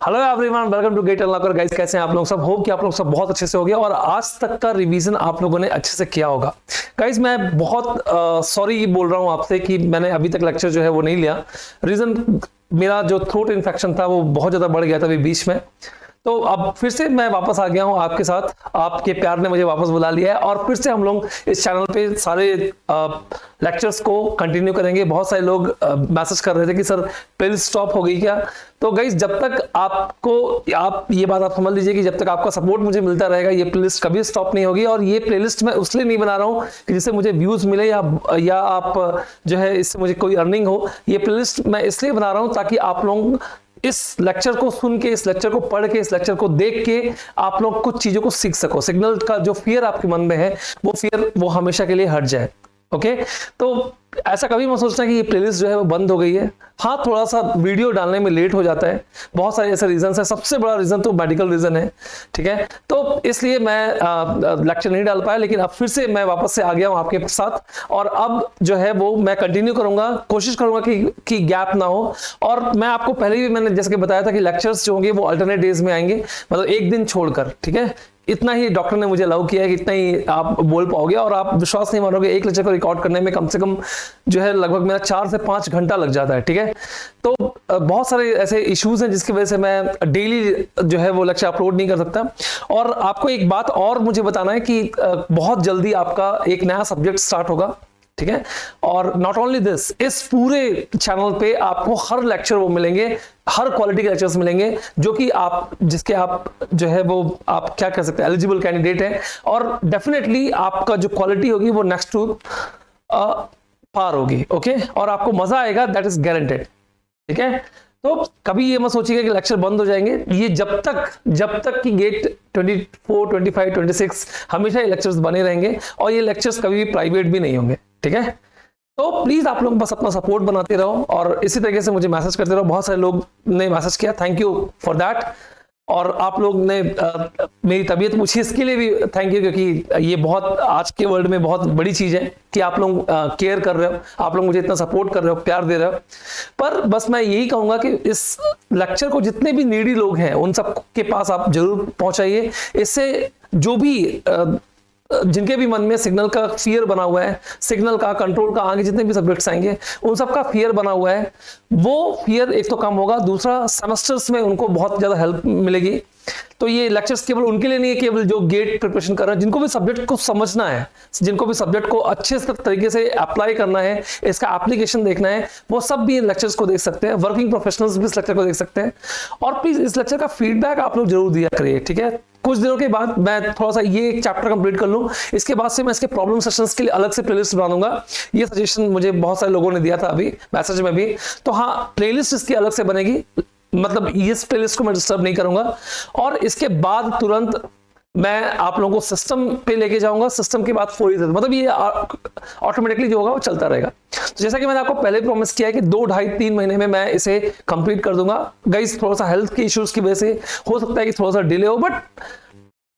Hello everyone, welcome to GATE unlocker. Guys, कैसे हैं आप लोग सब? होप कि आप लोग सब बहुत अच्छे से हो गया और आज तक का रिवीजन आप लोगों ने अच्छे से किया होगा। गाइस, मैं बहुत सॉरी बोल रहा हूं आपसे कि मैंने अभी तक लेक्चर जो है वो नहीं लिया। रीजन, मेरा जो थ्रोट इन्फेक्शन था वो बहुत ज़्यादा बढ़ गया था अभी बीच में। तो अब फिर से मैं वापस आ गया हूं आपके साथ। आपके प्यार ने मुझे वापस बुला लिया है और फिर से हम लोग इस चैनल पे सारे लेक्चर्स को कंटिन्यू करेंगे। बहुत सारे लोग मैसेज कर रहे थे कि सर प्लेलिस्ट स्टॉप हो गई क्या। तो गाइस, जब तक आप ये बात आप समझ लीजिए कि जब तक आपका सपोर्ट मुझे मिलता रहेगा ये प्लेलिस्ट कभी स्टॉप नहीं होगी। और ये प्लेलिस्ट मैं उसलिए नहीं बना रहा हूँ कि जिससे मुझे व्यूज मिले या आप जो है इससे मुझे कोई अर्निंग हो। ये प्लेलिस्ट मैं इसलिए बना रहा हूँ ताकि आप लोग इस लेक्चर को सुन के, इस लेक्चर को पढ़ के, इस लेक्चर को देख के आप लोग कुछ चीजों को सीख सको। सिग्नल का जो फियर आपके मन में है वो फियर वो हमेशा के लिए हट जाए। ओके, तो ऐसा कभी मत सोचना कि ये प्लेलिस्ट जो है वो बंद हो गई है। हाँ, थोड़ा सा वीडियो डालने में लेट हो जाता है, बहुत सारे ऐसे रीजन है। सबसे बड़ा रीजन तो मेडिकल रीजन है, ठीक है। तो इसलिए मैं लेक्चर नहीं डाल पाया, लेकिन अब फिर से मैं वापस से आ गया हूँ आपके साथ। और अब जो है वो मैं कंटिन्यू करूंगा, कोशिश करूंगा कि गैप ना हो। और मैं आपको पहले भी मैंने जैसे कि बताया था कि लेक्चर्स जो होंगे वो अल्टरनेट डेज में आएंगे, मतलब एक दिन छोड़कर, ठीक है। इतना ही डॉक्टर ने मुझे अलाउ किया है कि इतना ही आप बोल पाओगे। और आप विश्वास नहीं मानोगे, एक लेक्चर को रिकॉर्ड करने में कम से कम जो है लगभग मेरा 4 से 5 घंटा लग जाता है, ठीक है। तो बहुत सारे ऐसे इश्यूज हैं जिसकी वजह से मैं डेली जो है वो लेक्चर अपलोड नहीं कर सकता। और आपको एक बात और मुझे बताना है कि बहुत जल्दी आपका एक नया सब्जेक्ट स्टार्ट होगा, ठीक है। और नॉट ओनली दिस, इस पूरे चैनल पे आपको हर लेक्चर वो मिलेंगे, हर क्वालिटी के लेक्चर्स मिलेंगे जो कि जिसके आप जो है वो आप क्या कह सकते हैं, एलिजिबल कैंडिडेट है। और डेफिनेटली आपका जो क्वालिटी होगी वो नेक्स्ट टू पार होगी। ओके, और आपको मजा आएगा, दैट इज गारंटेड, ठीक है। तो कभी ये मत सोचिएगा कि लेक्चर बंद हो जाएंगे। ये जब तक कि गेट 24, 25, 26 हमेशा ये लेक्चर्स बने रहेंगे और ये लेक्चर्स कभी भी प्राइवेट भी नहीं होंगे, ठीक है। तो प्लीज आप लोग बस अपना सपोर्ट बनाते रहो और इसी तरीके से मुझे मैसेज करते रहो। बहुत सारे लोग ने मैसेज किया, थैंक यू फॉर दैट। और आप लोग ने मेरी तबीयत पूछी, इसके लिए भी थैंक यू, क्योंकि ये बहुत आज के वर्ल्ड में बहुत बड़ी चीज है कि आप लोग केयर कर रहे हो, आप लोग मुझे इतना सपोर्ट कर रहे हो, प्यार दे रहे हो। पर बस मैं यही कहूंगा कि इस लेक्चर को जितने भी नीडी लोग हैं उन सब के पास आप जरूर पहुंचाइए। इससे जो भी जिनके भी मन में सिग्नल का फियर बना हुआ है, सिग्नल का, कंट्रोल का, आगे जितने भी सब्जेक्ट्स आएंगे उन सब का फियर बना हुआ है, वो फियर एक तो कम होगा, दूसरा सेमेस्टर्स में उनको बहुत ज्यादा हेल्प मिलेगी। तो ये लेक्चर्स केवल उनके लिए नहीं है, केवल जो गेट प्रिपरेशन कर रहे हैं, जिनको भी सब्जेक्ट को समझना है, जिनको भी सब्जेक्ट को अच्छे तरीके से अप्लाई करना है, इसका एप्लीकेशन देखना है, वो सब भी इन लेक्चर्स को देख सकते हैं। वर्किंग प्रोफेशनल्स भी इस लेक्चर को देख सकते हैं। और प्लीज इस लेक्चर का फीडबैक आप लोग जरूर दिया करिए, ठीक है। कुछ दिनों के बाद मैं थोड़ा सा ये एक चैप्टर कंप्लीट कर लूं, इसके बाद से मैं इसके प्रॉब्लम सेशंस के लिए अलग से प्लेलिस्ट बना दूंगा। ये सजेशन मुझे बहुत सारे लोगों ने दिया था अभी मैसेज में भी। तो हाँ, प्लेलिस्ट इसकी अलग से बनेगी, मतलब इस प्लेलिस्ट को मैं डिस्टर्ब नहीं करूंगा। और इसके बाद तुरंत मैं आप लोगों को सिस्टम पे लेके जाऊंगा। सिस्टम के बाद 4 मतलब ये ऑटोमेटिकली जो होगा वो चलता रहेगा। तो जैसा कि मैंने आपको पहले प्रॉमिस किया है कि 2, 2.5, 3 महीने में मैं इसे कंप्लीट कर दूंगा। गाइस, थोड़ा सा हेल्थ के इश्यूज की वजह से हो सकता है कि थोड़ा सा डिले हो, बट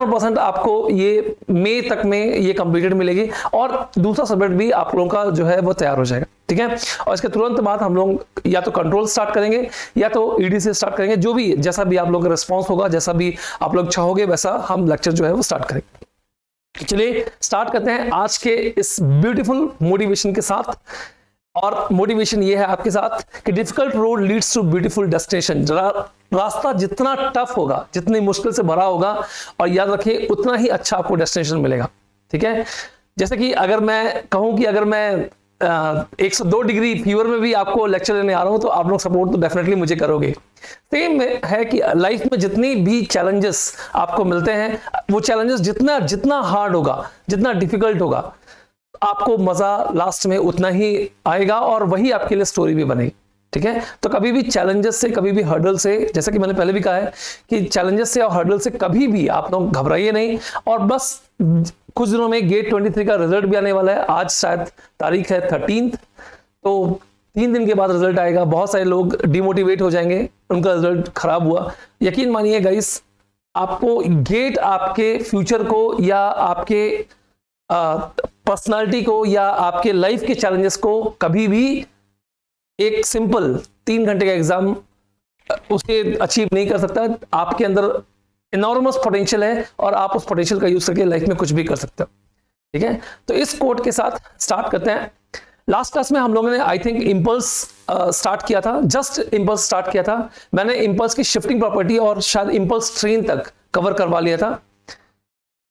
100% आपको ये मई तक में ये कंप्लीटेड मिलेगी और दूसरा सब्जेक्ट भी आप लोगों का जो है वो तैयार हो जाएगा, ठीक है। और इसके तुरंत बाद हम लोग या तो कंट्रोल स्टार्ट करेंगे या तो ईडी से स्टार्ट करेंगे। जो भी, जैसा भी आप लोगों का रिस्पॉन्स होगा, जैसा भी आप लोग चाहोगे, वैसा हम लेक्चर जो है वो स्टार्ट करेंगे। चलिए स्टार्ट करते हैं आज के इस ब्यूटीफुल मोटिवेशन के साथ। और मोटिवेशन ये है आपके साथ कि difficult road leads to beautiful destination. रास्ता जितना टफ होगा, जितनी मुश्किल से भरा होगा, और याद रखिए उतना ही अच्छा आपको डेस्टिनेशन मिलेगा, ठीक है। जैसे कि अगर मैं कहूं कि अगर मैं 102 डिग्री फीवर में भी आपको लेक्चर लेने आ रहा हूं तो आप लोग सपोर्ट तो डेफिनेटली मुझे करोगे। सेम है कि लाइफ में जितनी भी चैलेंजेस आपको मिलते हैं, वो चैलेंजेस जितना हार्ड होगा, जितना डिफिकल्ट होगा, आपको मजा लास्ट में उतना ही आएगा और वही आपके लिए स्टोरी भी बनेगी, ठीक है। तो कभी भी चैलेंजेस से, कभी भी हर्डल से, जैसा कि मैंने पहले भी कहा है कि चैलेंजेस से और हर्डल से कभी भी आप लोग घबराइए नहीं। और बस कुछ दिनों में गेट 23 का रिजल्ट भी आने वाला है। आज शायद तारीख है 13, तो 3 दिन के बाद रिजल्ट आएगा। बहुत सारे लोग डिमोटिवेट हो जाएंगे, उनका रिजल्ट खराब हुआ। यकीन मानिए गाइस, आपको गेट आपके फ्यूचर को या आपके पर्सनालिटी को या आपके लाइफ के चैलेंजेस को कभी भी एक सिंपल 3 घंटे का एग्जाम उसे अचीव नहीं कर सकता। आपके अंदर इनॉर्मस पोटेंशियल है और आप उस पोटेंशियल का यूज करके लाइफ में कुछ भी कर सकते हो। ठीक है, तो इस कोट के साथ स्टार्ट करते हैं। लास्ट क्लास में हम लोगों ने आई थिंक इंपल्स स्टार्ट किया था, जस्ट इंपल्स स्टार्ट किया था। मैंने इंपल्स की शिफ्टिंग प्रॉपर्टी और शायद इंपल्स ट्रेन तक कवर करवा लिया था।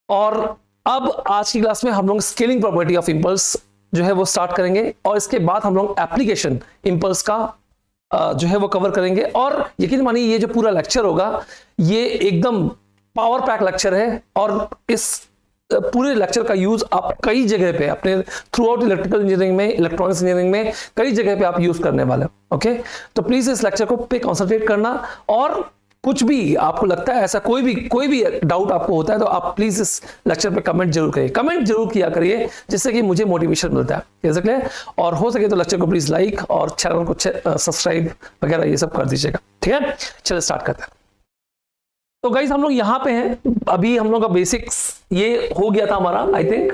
और अब आज की क्लास में हम लोग स्केलिंग प्रॉपर्टी ऑफ इंपल्स जो है वो स्टार्ट करेंगे, और इसके बाद हम लोग एप्लीकेशन इंपल्स का जो है वो कवर करेंगे। और यकीन मानिए ये जो पूरा लेक्चर होगा ये एकदम पावर पैक लेक्चर है, और इस पूरे लेक्चर का यूज आप कई जगह पे अपने थ्रू आउट इलेक्ट्रिकल इंजीनियरिंग में, इलेक्ट्रॉनिक्स इंजीनियरिंग में कई जगह पे आप यूज करने वाले हो। ओके, तो प्लीज इस लेक्चर को पे कॉन्सेंट्रेट करना, और कुछ भी आपको लगता है ऐसा कोई भी डाउट आपको होता है तो आप प्लीज इस लेक्चर पे कमेंट जरूर करिए, कमेंट जरूर किया करिए, जिससे कि मुझे मोटिवेशन मिलता है, कह सकते हैं। और हो सके तो लेक्चर को प्लीज लाइक और चैनल को सब्सक्राइब वगैरह ये सब कर दीजिएगा। ठीक है, चलिए स्टार्ट करते हैं। तो गाइस हम लोग यहां पे हैं, अभी हम लोग का बेसिक्स ये हो गया था हमारा, आई थिंक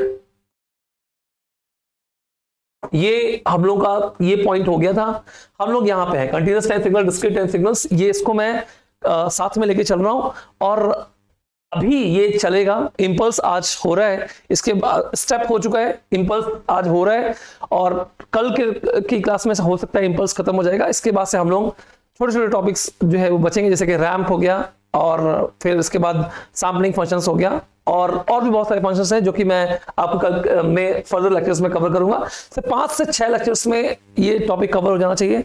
ये हम लोग का ये पॉइंट हो गया था। हम लोग यहां पे हैं continuous time signal, discrete time signals, ये इसको मैं साथ में लेके चल रहा हूं, और अभी ये चलेगा। इंपल्स आज हो रहा है, इसके स्टेप हो चुका है, इंपल्स आज हो रहा है, और कल की क्लास में हो सकता है इंपल्स खत्म हो जाएगा। इसके बाद से हम लोग छोटे छोटे टॉपिक्स जो है वो बचेंगे, जैसे कि रैंप हो गया, और फिर इसके बाद सैम्पलिंग फंक्शंस हो गया, और भी बहुत सारे फंक्शंस हैं जो कि मैं आपको कल में फर्दर लेक्चर्स में कवर करूंगा। 5 से 6 लेक्चर्स में ये टॉपिक कवर हो जाना चाहिए।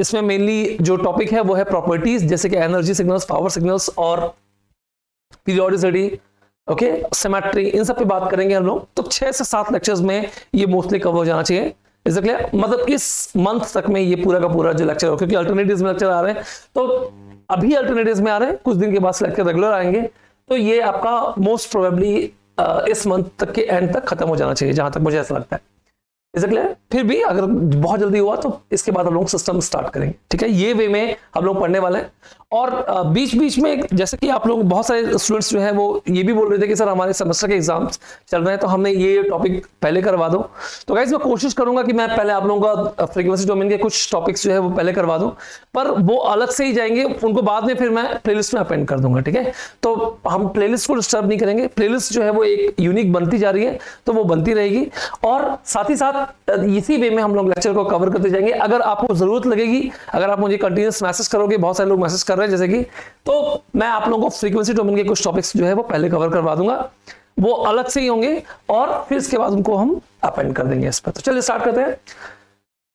इसमें मेनली जो टॉपिक है वो है प्रॉपर्टीज, जैसे कि एनर्जी सिग्नल्स, पावर सिग्नल्स और पीरियोडिसिटी, ओके, सिमेट्री, इन सब पे बात करेंगे हम लोग। तो 6 से 7 लेक्चर्स में ये मोस्टली कवर हो जाना चाहिए। मतलब इस मंथ तक में ये पूरा का पूरा जो लेक्चर हो, क्योंकि अल्टरनेटिव्स में लेक्चर आ रहे हैं, तो अभी अल्टरनेटिव्स में आ रहे हैं, कुछ दिन के बाद लेक्चर रेगुलर आएंगे, तो ये आपका मोस्ट प्रोबेबली इस मंथ तक के एंड तक खत्म हो जाना चाहिए, जहां तक मुझे ऐसा लगता है। फिर भी अगर बहुत जल्दी हुआ तो इसके बाद हम लोग सिस्टम स्टार्ट करेंगे। ठीक है, ये वे में हम लोग पढ़ने वाले हैं। और बीच बीच में जैसे कि आप लोग बहुत सारे स्टूडेंट्स जो है वो ये भी बोल रहे थे कि सर हमारे सेमेस्टर के एग्जाम्स चल रहे हैं, तो हमने ये टॉपिक पहले करवा दो। तो गाइस मैं कोशिश करूंगा कि मैं पहले आप लोगों का फ्रीक्वेंसी डोमेन के कुछ टॉपिक्स जो है वो पहले करवा दूं, पर वो अलग से ही जाएंगे, उनको बाद में फिर मैं प्लेलिस्ट में अपेंड कर दूंगा। ठीक है, तो हम प्लेलिस्ट को डिस्टर्ब नहीं करेंगे, प्लेलिस्ट जो है वो एक यूनिक बनती जा रही है, तो वो बनती रहेगी, और साथ ही साथ इसी वे में हम लोग लेक्चर को कवर करते जाएंगे। अगर आपको जरूरत लगेगी, अगर आप मुझे कंटिन्यूअस मैसेज करोगे, बहुत सारे लोग मैसेज कर रहे हैं जैसे कि, तो मैं आप लोगों को फ्रीक्वेंसी डोमेन के कुछ टॉपिक्स जो है वो पहले कवर करवा दूंगा, वो अलग से ही होंगे, और फिर इसके बाद उनको हम अपेंड कर देंगे इस पर। तो चलिए स्टार्ट करते हैं।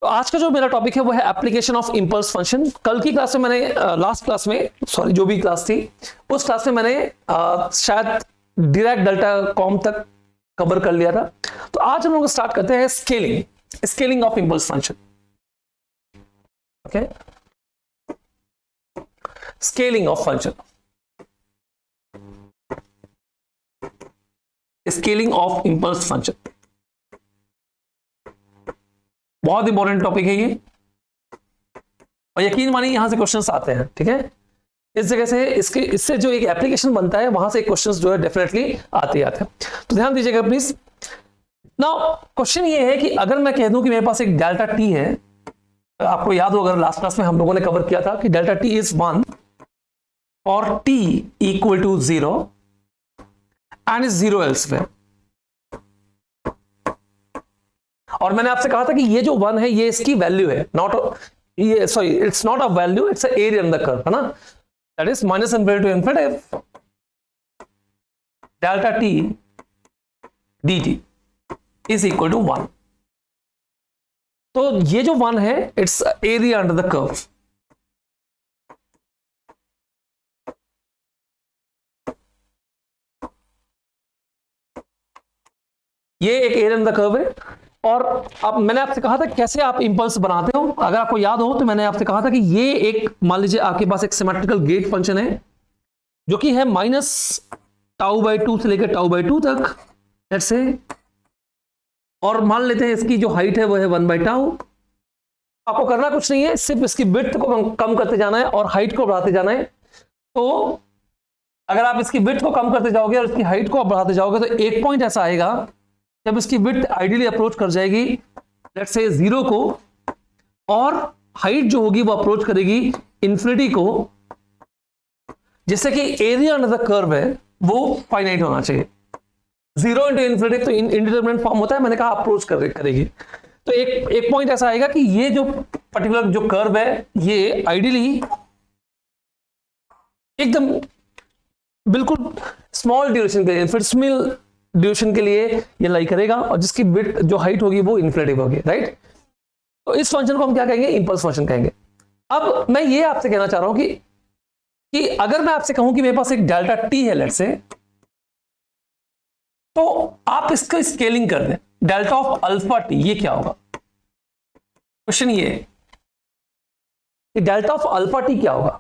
तो आज का जो मेरा टॉपिक है वो है एप्लीकेशन ऑफ इंपल्स फंक्शन। कल की क्लास में मैंने लास्ट क्लास में, सॉरी जो भी क्लास थी उस क्लास में मैंने शायद डिराक डेल्टा कॉम तक कवर कर लिया था। तो आज हम लोग स्टार्ट करते हैं scaling of impulse function. Okay, scaling of function, scaling of impulse function बहुत इंपॉर्टेंट टॉपिक है ये, और यकीन मानिए यहां से क्वेश्चंस आते हैं। ठीक है, इस जगह से इससे जो एक एप्लीकेशन बनता है वहां से क्वेश्चंस जो है डेफिनेटली आते हैं। तो ध्यान दीजिएगा प्लीज। नाउ क्वेश्चन ये है कि अगर मैं कह दूं कि मेरे पास एक डेल्टा टी है, आपको याद होगा लास्ट क्लास में हम लोगों ने कवर किया था कि डेल्टा टी इज 1 और t equal to 0 and is 0 elsewhere. और मैंने आपसे कहा था कि ये जो 1 है ये इसकी वैल्यू है, it's not a value, it's a area in the curve, है ना। That is minus infinity to infinity delta t dt is equal to 1। तो ये जो 1 है it's area under the curve. ये एक एरिया अंडर द कर्व है। और अब मैंने आपसे कहा था कैसे आप इंपल्स बनाते हो, अगर आपको याद हो तो मैंने आपसे कहा था कि ये एक, मान लीजिए आपके पास एक सिमेट्रिकल गेट फंक्शन है जो कि है -τ/2 से लेकर τ/2 तक, लेट्स से, और मान लेते हैं इसकी जो हाइट है वो है 1/τ। आपको करना कुछ नहीं है, सिर्फ इसकी विड्थ को कम करते जाना है और हाइट को बढ़ाते जाना है। तो अगर आप इसकी विड्थ को कम करते जाओगे और इसकी हाइट को बढ़ाते जाओगे तो एक पॉइंट ऐसा आएगा जब इसकी विड्थ आइडियली अप्रोच कर जाएगी लेट्स से 0 को, और हाइट जो होगी वो अप्रोच करेगी इन्फिनिटी को, जिससे कि एरिया अंडर द कर्व है वो फाइनाइट होना चाहिए। 0 इंटू इन्फिनिटी तो इंडिटरमिनेट फॉर्म होता है, मैंने कहा अप्रोच करेगी। तो एक पॉइंट ऐसा आएगा कि ये जो पर्टिकुलर जो कर्व है ये आइडियली एकदम बिल्कुल स्मॉल ड्यूरेशन के लिए, इन्फिनिटेसिमल ड्यूरेशन के लिए ये लाई करेगा, और जिसकी विड्थ जो हाइट होगी वो इन्फिनिटी होगी, राइट। तो इस फंक्शन को हम क्या कहेंगे, इंपल्स फंक्शन कहेंगे। अब मैं ये आपसे कहना चाह रहा हूं कि अगर मैं आपसे कहूं कि मेरे पास एक डेल्टा टी है लेट्स से, तो आप इसका स्केलिंग कर दें, डेल्टा ऑफ अल्फा टी, ये क्या होगा? क्वेश्चन ये कि डेल्टा ऑफ अल्फा टी क्या होगा?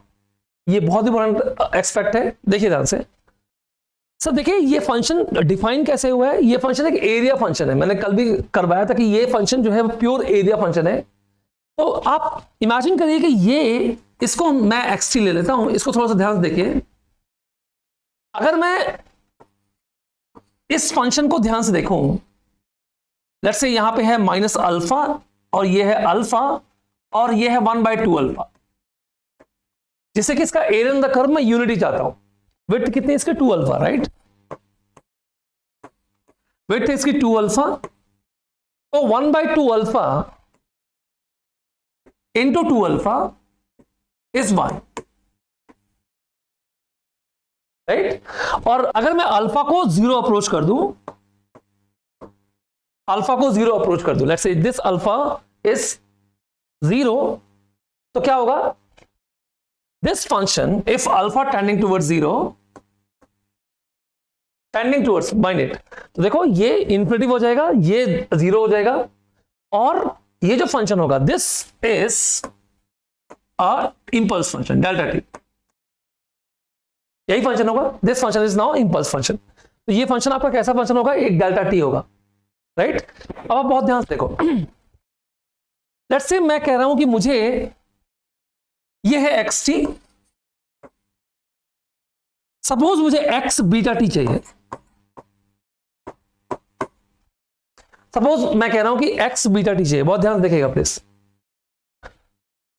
ये बहुत इंपॉर्टेंट एक्सपेक्ट है, देखिए ध्यान से। सर देखिए ये फंक्शन डिफाइन कैसे हुआ है, ये फंक्शन एक एरिया फंक्शन है, मैंने कल भी करवाया था कि ये फंक्शन जो है वो प्योर एरिया फंक्शन है। तो आप इमेजिन करिए कि ये, इसको मैं एक्स टी ले लेता हूं, इसको थोड़ा सा ध्यान से देखिए। अगर मैं इस फंक्शन को ध्यान से देखूं, लेट्स से यहां पे है माइनस अल्फा और ये है अल्फा और ये है 1/2 अल्फा, जिससे कि इसका एरिया द कर्व मैं यूनिटी चाहता हूं। विड्थ कितनी इसके 2 अल्फा, राइट। विड्थ इसकी 2 अल्फा, तो 1/2 alpha into 2 alpha is 1, right. और अगर मैं अल्फा को 0 अप्रोच कर दूं, अल्फा को 0 अप्रोच कर दूं, let's say this alpha is 0, तो क्या होगा? This function if alpha tending towards 0, tending towards, mind it, तो देखो ये इन्फिनिटी हो जाएगा, ये 0 हो जाएगा, और ये जो फंक्शन होगा this is a impulse function delta T, यही फंक्शन होगा। This function is now impulse function. तो ये फंक्शन आपका कैसा फंक्शन होगा? एक डेल्टा टी होगा, राइट। अब आप बहुत ध्यान से देखो, लेट्स से मैं कह रहा हूं कि मुझे ये है एक्स टी, सपोज मुझे एक्स बीटा टी चाहिए। सपोज मैं कह रहा हूं कि एक्स बीटा टी चाहिए, बहुत ध्यान से देखिएगा प्लीज।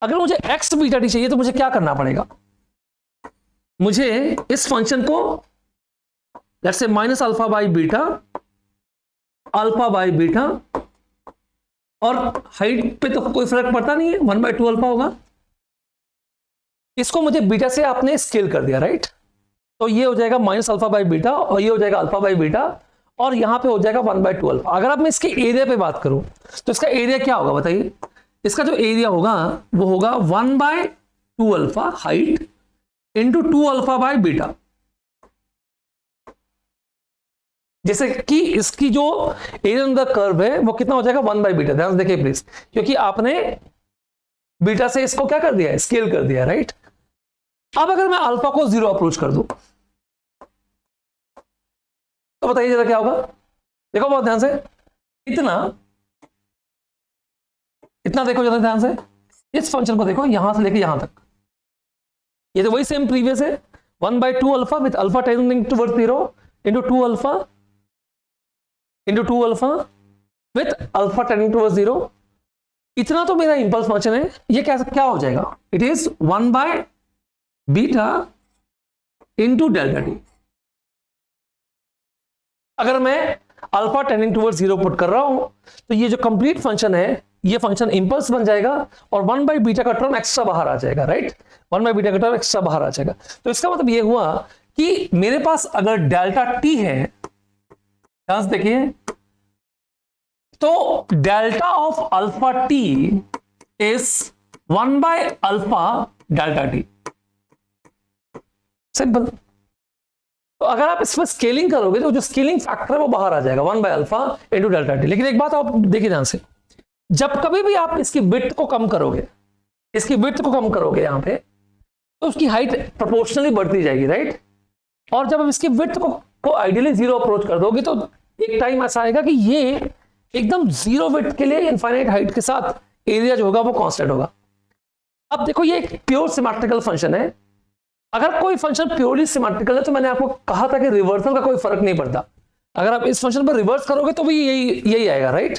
अगर मुझे एक्स बीटा टी चाहिए तो मुझे क्या करना पड़ेगा? मुझे इस फंक्शन को let's say minus alpha by beta, alpha by beta, और हाइट पे तो कोई फर्क पड़ता नहीं है, 1/2 अल्फा होगा। इसको मुझे बीटा से आपने स्केल कर दिया, राइट। तो ये हो जाएगा माइनस अल्फा बाई बीटा, और ये हो जाएगा अल्फा बाई बीटा, और यहां पे हो जाएगा 1/2 अल्फा। अगर अब मैं इसके एरिया पे बात करूं तो इसका एरिया क्या होगा बताइए? इसका जो एरिया होगा वो होगा 1/2 alpha height into 2 alpha by beta, जैसे कि इसकी जो एरिया ऑफ द कर्व है वो कितना हो जाएगा? 1/बीटा। ध्यान से देखिए प्लीज, क्योंकि आपने बीटा से इसको क्या कर दिया है? स्केल कर दिया, राइट। अब अगर मैं अल्फा को 0 अप्रोच कर दूं तो बताइए जरा क्या होगा? देखो बहुत ध्यान से, इतना देखो जरा ध्यान से, इस फंक्शन को देखो यहां से लेके यहां तक, ये तो वही सेम प्रीवियस है, 1/2 alpha with alpha tending towards 0 into 2 alpha into 2 alpha with alpha tending towards 0। इतना तो मेरा इंपल्स फंक्शन है। ये क्या हो जाएगा? इट इज 1/बीटा इंटू डेल्टा टी। अगर मैं अल्फा टेंडिंग टुवर्ड्स 0 पुट कर रहा हूं तो ये जो कंप्लीट फंक्शन है ये फंक्शन इंपल्स बन जाएगा, और 1/बीटा का टर्म एक्स्ट्रा बाहर आ जाएगा, राइट। 1/बीटा का टर्म एक्स्ट्रा बाहर आ जाएगा। तो इसका मतलब ये हुआ कि मेरे पास अगर डेल्टा टी है, ध्यान से देखिए, तो delta of alpha T is 1/अल्फा डेल्टा टी, सिंपल। तो अगर आप इस पर स्केलिंग करोगे तो जो स्केलिंग फैक्टर है वो बाहर आ जाएगा, 1/अल्फा इंटू डेल्टा टी। लेकिन एक बात आप देखिए ध्यान से, जब कभी भी आप इसकी विड्थ को कम करोगे, यहां पे, तो उसकी हाइट प्रोपोर्शनली बढ़ती जाएगी, राइट। और जब आप इसकी विड्थ को आइडियली 0 अप्रोच कर दोगे तो एक टाइम ऐसा आएगा कि ये एकदम 0 विड्थ के लिए इनफाइनाइट हाइट के साथ एरिया जो होगा वो कांस्टेंट होगा। अब देखो ये एक प्योर सिमेट्रिकल फंक्शन है। अगर कोई फंक्शन प्योरली सिमेट्रिकल है तो मैंने आपको कहा था कि रिवर्सल का कोई फर्क नहीं पड़ता। अगर आप इस फंक्शन पर रिवर्स करोगे तो भी यही आएगा, राइट।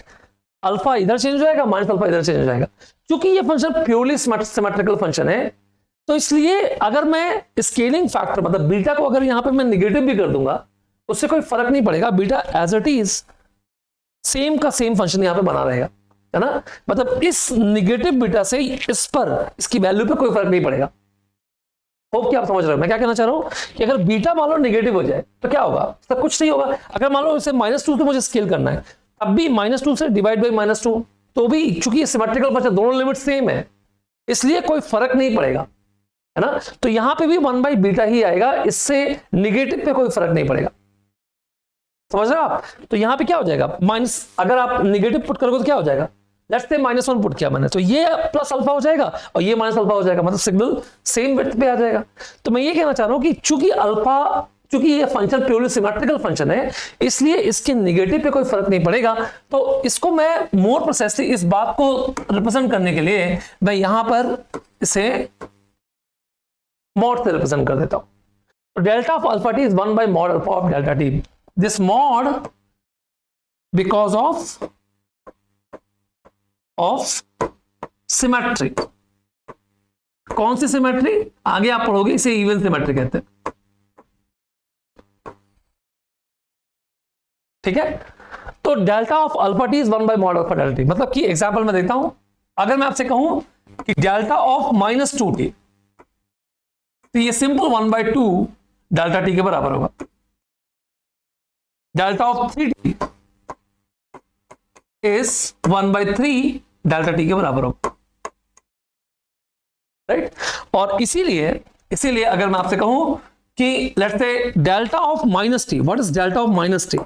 अल्फा इधर चेंज हो जाएगा, माइनस अल्फा इधर चेंज हो जाएगा। क्योंकि ये फंक्शन प्योरली सिमेट्रिकल फंक्शन है तो इसलिए अगर मैं स्केलिंग फैक्टर मतलब बीटा को अगर यहां पे मैं निगेटिव भी कर दूंगा उससे कोई फर्क नहीं पड़ेगा, बीटा एज इट इज सेम का सेम फंक्शन यहां पे बना रहेगा, है ना। मतलब इस निगेटिव बीटा से इस पर इसकी वैल्यू पे कोई फर्क नहीं पड़ेगा। होप कि आप समझ रहे हो मैं क्या कहना चाह रहा हूं कि अगर बीटा मान लो निगेटिव हो जाए तो क्या होगा, सब कुछ नहीं होगा। अगर मान लो इसे -2 से मुझे स्केल करना है, अब भी -2 से डिवाइड बाई -2, तो भी चूंकि ये सिमेट्रिकल फंक्शन दोनों लिमिट सेम है इसलिए कोई फर्क नहीं पड़ेगा, है ना। तो यहां पे भी 1/बीटा ही आएगा, इससे निगेटिव पे कोई फर्क नहीं पड़ेगा, समझ रहे हो आप। तो यहां पे क्या हो जाएगा, माइनस, अगर आप निगेटिव पुट करोगे तो क्या हो जाएगा, लेट्स से -1 पुट किया मैंने, तो ये प्लस अल्फा हो जाएगा और ये माइनस अल्फा हो जाएगा, मतलब सिग्नल सेम विड्थ पे आ जाएगा। तो मैं ये कहना चाह रहा हूं कि चूंकि ये फंक्शन प्योरली सिमेट्रिकल फंक्शन है इसलिए इसके निगेटिव पे कोई फर्क नहीं पड़ेगा। तो इसको मैं मोर प्रोसेसली इस बात को रिप्रेजेंट करने के लिए मैं यहां पर इसे मॉड से रिप्रेजेंट कर देता हूं। Delta of alpha T is 1/mod alpha of delta T. This mod because of symmetry. कौन सी सिमेट्री, आगे आप पढ़ोगे, इसे इवन सिमेट्री कहते हैं, ठीक है। तो delta of alpha T is 1/mod alpha delta T, मतलब कि एग्जांपल मैं देता हूं, अगर मैं आपसे कहूं कि डेल्टा ऑफ -2t, तो ये सिंपल 1/2 डेल्टा टी के बराबर होगा। Delta of 3t is 1/3 delta T के बराबर होगा, राइट। और इसीलिए अगर मैं आपसे कहूं कि let's say delta of -t, what is delta of -t,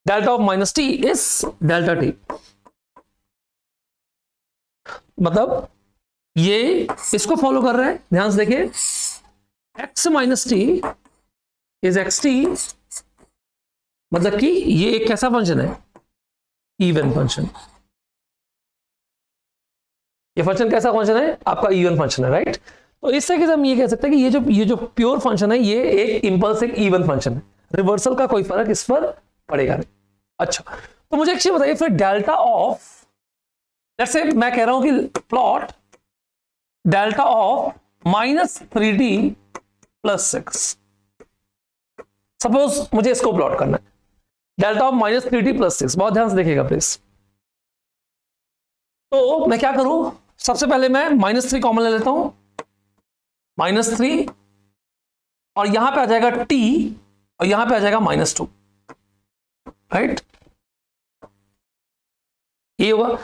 delta of -t is delta T, मतलब ये इसको फॉलो कर रहे हैं, ध्यान से देखिए, x - t इज xt, मतलब कि ये एक कैसा फंक्शन है, इवन फंक्शन। ये फंक्शन कैसा फंक्शन है, आपका इवन फंक्शन है, राइट। तो इस तरीके से हम ये कह सकते हैं कि ये जो प्योर फंक्शन है ये एक इंपल्स, एक इवन फंक्शन है, रिवर्सल का कोई फर्क इस पर पड़ेगा नहीं। अच्छा, तो मुझे एक चीज बताइए फिर, डेल्टा ऑफ, लेट्स से मैं कह रहा हूं कि plot delta of -3t + 6, suppose मुझे इसको प्लॉट करना है, डेल्टा ऑफ -3t + 6, बहुत ध्यान से देखिएगा प्लीज। तो मैं क्या करूं, सबसे पहले मैं -3 कॉमन ले लेता हूं, -3, और यहां पे आ जाएगा t और यहां पे आ जाएगा -2, राइट, ये होगा।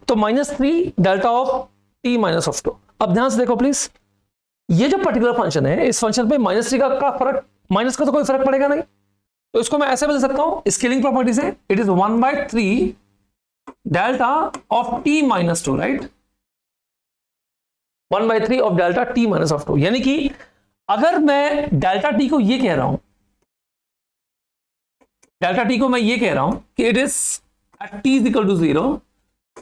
तो -3 डेल्टा ऑफ t - 2। अब ध्यान से देखो प्लीज, ये जो पर्टिकुलर फंक्शन है इस फंक्शन पे -3 का फर्क, माइनस का तो कोई फर्क पड़ेगा नहीं, तो इसको मैं ऐसे बोल सकता हूं स्केलिंग प्रॉपर्टी से, it is 1/3 delta of t - 2, right, 1/3 of delta t - 2। यानी कि अगर मैं डेल्टा t को ये कह रहा हूं, डेल्टा t को मैं ये कह रहा हूं कि it is at t is equal to 0,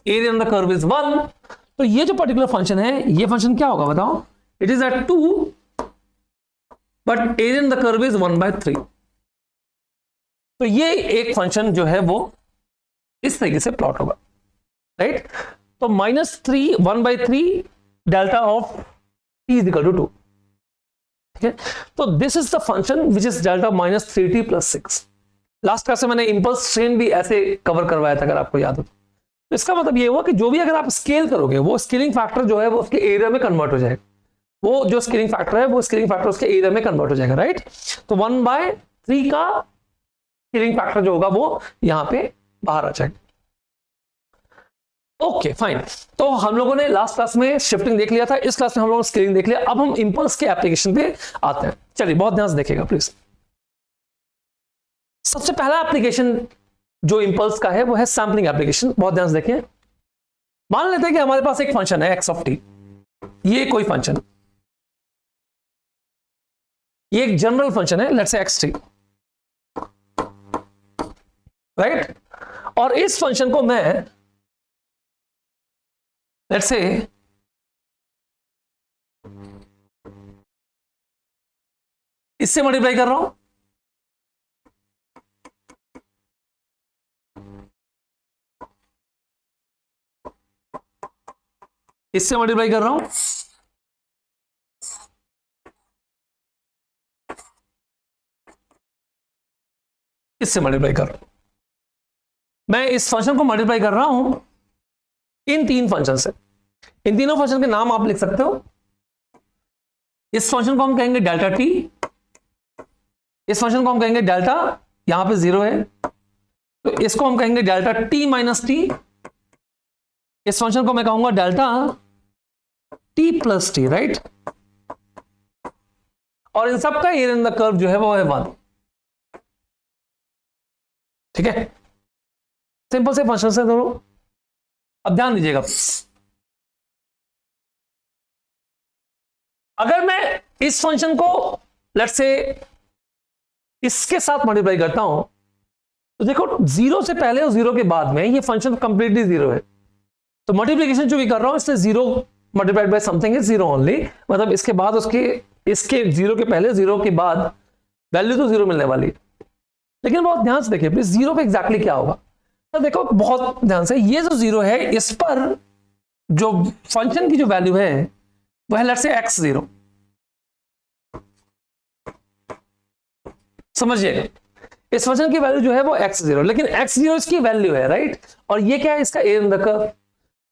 area on the curve is 1, तो ये जो पर्टिकुलर फंक्शन है ये फंक्शन क्या होगा बताओ, it is at 2 but area on the curve is 1/3। तो ये एक फंक्शन जो है वो इस तरीके से प्लॉट होगा, राइट। तो -3 1/3 delta of t is equal to 2, ठीक है। तो this is the function which is delta -3t + 6। Last class में मैंने इंपल्स ट्रेन भी ऐसे कवर करवाया था, अगर आपको याद हो। तो इसका मतलब ये हुआ कि जो भी अगर आप स्केल करोगे वो स्केलिंग फैक्टर जो है वो उसके एरिया में कन्वर्ट हो जाएगा, वो जो स्केलिंग फैक्टर है वो स्केलिंग फैक्टर उसके एरिया में कन्वर्ट हो जाएगा, राइट। तो 1/3 का स्केलिंग फैक्टर जो होगा वो यहां पे बाहर आ जाएगा। ओके फाइन, तो हम लोगों ने लास्ट क्लास में शिफ्टिंग देख लिया था, इस क्लास में हम लोगों ने स्केलिंग देख लिया। अब हम इंपल्स के एप्लीकेशन पे आते हैं। चलिए बहुत ध्यान से देखिएगा प्लीज। सबसे पहला एप्लीकेशन जो इंपल्स का है वो है सैंपलिंग एप्लीकेशन। बहुत ध्यान से देखिए, मान लेते हैं कि हमारे पास एक फंक्शन है x ऑफ t, ये कोई फंक्शन, ये एक जनरल फंक्शन है, लेट्स से xt, राइट। और इस फंक्शन को मैं लेट्स से इससे मल्टीप्लाई कर रहा हूं, इससे मल्टीप्लाई कर रहा हूं, इससे मल्टीप्लाई कर रहा हूं, मैं इस फंक्शन को मल्टीप्लाई कर रहा हूं इन तीन फंक्शन से। इन तीनों फंक्शन के नाम आप लिख सकते हो। इस फंक्शन को हम कहेंगे डेल्टा टी, इस फंक्शन को हम कहेंगे डेल्टा, यहां पे 0 है तो इसको हम कहेंगे डेल्टा टी माइनस टी, इस फंक्शन को मैं कहूंगा delta t plus t, right. और इन सब का एरिया इन द कर्व जो है वो है 1। ठीक है, सिंपल से फंक्शन से दोनों। अब ध्यान दीजिएगा, अगर मैं इस फंक्शन को लेट्स से इसके साथ मल्टीप्लाई करता हूं तो देखो 0 से पहले और 0 के बाद में ये फंक्शन कंप्लीटली 0 है, तो मल्टीप्लिकेशन जो भी कर रहा हूं इसलिए 0 multiplied by something is 0 only, मतलब इसके बाद उसके इसके 0 के पहले 0 के बाद वैल्यू तो 0 मिलने वाली। लेकिन बहुत ध्यान से देखिए प्लीज 0 पे एग्जैक्टली क्या होगा, तो देखो बहुत ध्यान से, ये जो 0 है इस पर जो फंक्शन की जो वैल्यू है वह लेट्स से x0, समझिएगा इस फंक्शन की वैल्यू जो है वो x0, लेकिन x0 इसकी वैल्यू है, राइट। और ये क्या है, इसका एरिया इन द कर्व।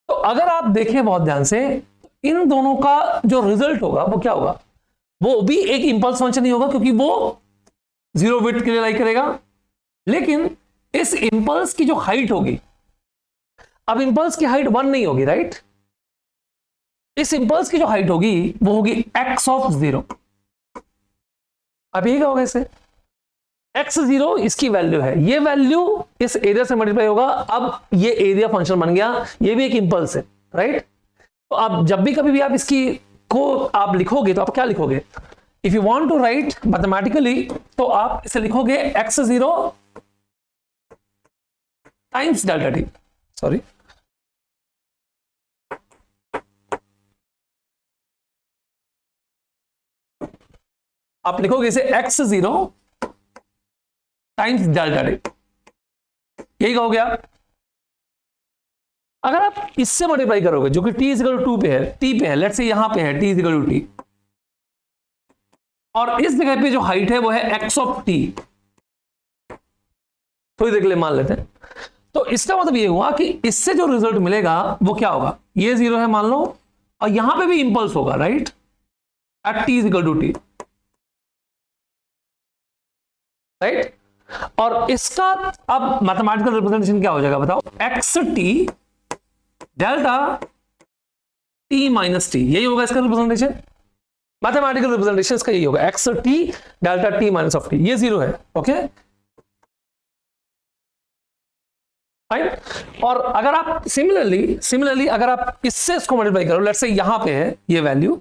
तो अगर आप देखें बहुत ध्यान से, इन दोनों का जो रिजल्ट होगा वो क्या होगा, वो भी एक इंपल्स फंक्शन ही होगा क्योंकि वो 0 विड्थ के लिए लाई करेगा, लेकिन इस इंपल्स की जो हाइट होगी, अब इंपल्स की हाइट 1 नहीं होगी, राइट। इस इंपल्स की जो हाइट होगी वो होगी x ऑफ 0। अब ये क्या होगा, इसे x0 इसकी वैल्यू है, ये वैल्यू इस एरिया से मल्टीप्लाई होगा, अब ये एरिया फंक्शन बन गया, ये भी एक इंपल्स है, राइट। तो अब जब भी कभी भी आप इसकी को आप लिखोगे तो आप क्या लिखोगे, if you want to write mathematically तो आप इसे लिखोगे x0 times delta T, sorry आप लिखोगे इसे x0 टाइम्स डेल्टा टी, यही कहोगे आप। अगर आप इससे मल्टीप्लाई करोगे जो कि t इक्वल टू 2 पे है, t पे है, लेट्स से यहां पे है t इक्वल टू t, और इस जगह पे जो हाइट है वो है x ऑफ t, थोड़ी देर के लिए मान लेते हैं। तो इसका मतलब ये हुआ कि इससे जो रिजल्ट मिलेगा वो क्या होगा, ये 0 है मान लो, और यहां पे भी इंपल्स होगा, right, at t equal to t, right. और इसका अब मैथमेटिकल रिप्रेजेंटेशन क्या हो जाएगा बताओ, x t delta t minus t, यही होगा इसका रिप्रेजेंटेशन, मैथमेटिकल रिप्रेजेंटेशन इसका यही होगा, x t delta t minus of t, ये 0 है, ओके फाइन। और अगर आप सिमिलरली अगर आप इससे इसको मल्टीप्लाई करो, लेट्स से यहां पे है ये वैल्यू,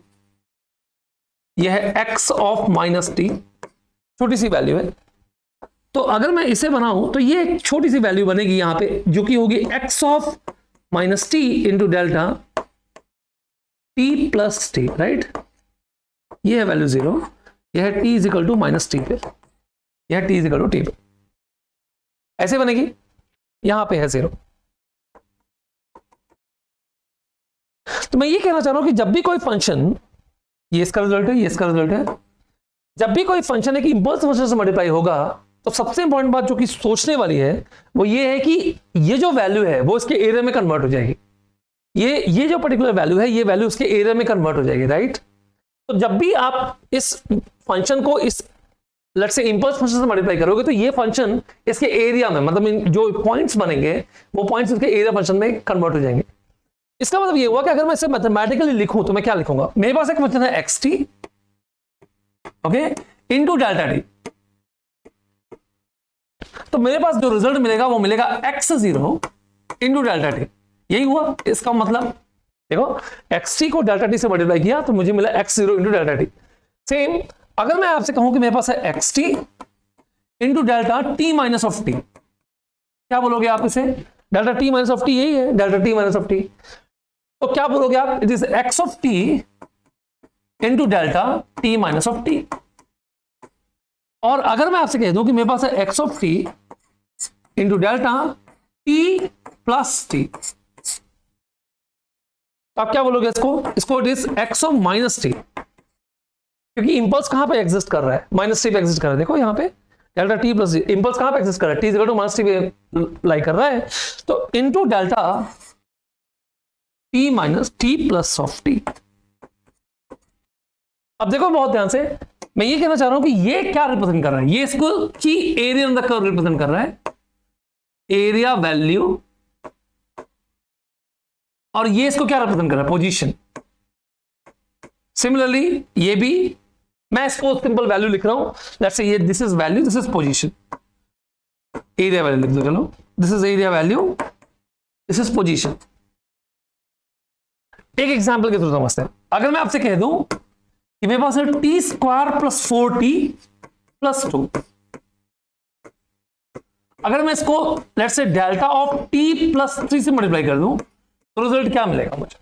ये है एक्स ऑफ माइनस टी, छोटी सी वैल्यू है, तो अगर मैं इसे बनाऊं तो ये एक छोटी सी वैल्यू बनेगी यहां पे जो कि होगी x of minus t into delta t plus t, right. ये है वैल्यू 0, यह है t is equal to minus t पे, यह है t is equal to t पे, ऐसे बनेगी, यहां पे है 0। तो मैं ये कहना चाह रहा हूं कि जब भी कोई फंक्शन, ये इसका रिजल्ट है, ये इसका रिजल्ट है, जब भी कोई फंक्शन है कि इंपल्स फंक्शन से मल्टीप्लाई होगा तो सबसे इंपॉर्टेंट बात जो कि सोचने वाली है वो ये है कि ये जो वैल्यू है वो इसके एरिया में कन्वर्ट हो जाएगी, ये जो पर्टिकुलर वैल्यू है ये वैल्यू इसके एरिया में कन्वर्ट हो जाएगी, राइट। तो जब भी आप इस फंक्शन को इस लेट्स से इंपल्स फंक्शन से मल्टीप्लाई करोगे तो ये फंक्शन इसके एरिया में, मतलब जो पॉइंट्स बनेंगे वो पॉइंट्स इसके एरिया फंक्शन में कन्वर्ट हो जाएंगे। इसका मतलब ये हुआ कि अगर मैं इसे मैथमेटिकली लिखूं तो मैं क्या लिखूंगा, मेरे पास एक फंक्शन है x T, okay, into delta T, तो मेरे पास जो रिजल्ट मिलेगा वो मिलेगा x0 इंटू डेल्टा टी, यही हुआ इसका मतलब। देखो xt को डेल्टा टी से मल्टीप्लाई किया तो मुझे मिला x0 into delta T. Same अगर मैं आपसे कहूं कि मेरे पास है xt into delta t minus of T, क्या बोलोगे आप इसे, delta t minus of T यही है, delta t minus of T, तो क्या बोलोगे आप, it is x of t into delta t minus of T. और अगर मैं आपसे कह दूं कि मेरे पास है x of t into delta t plus T, तो आप क्या बोलोगे इसको it is x of minus T, क्योंकि इंपल्स कहां पे एग्जिस्ट कर रहा है, माइनस टी पे एग्जिस्ट कर रहा है। देखो यहाँ पे डेल्टा टी प्लस इंपल्स कहां पे एग्जिस्ट कर रहा है, t is equal to minus t पे लाई कर रहा है, तो into delta t minus t plus of t. अब देखो बहुत ध्यान से, मैं ये कहना चाह रहा हूं कि ये क्या रिप्रेजेंट कर रहा है, ये इसको की area on the curve represent कर रहा है, एरिया वैल्यू, और ये इसको क्या रिप्रेजेंट कर रहा है, पोजीशन। सिमिलरली ये भी मैं इसको सिंपल वैल्यू लिख रहा हूं, लेट्स से ये this is value, this is position, area value लिख दो, चलो this is area value, this is position. एक एग्जांपल के थ्रू समझते हैं। अगर मैं आपसे कह दूं कि मेरे पास है T square plus 4t plus 2, अगर मैं इसको let's say delta of t plus 3 से मल्टीप्लाई कर दूं तो रिजल्ट क्या मिलेगा मुझे,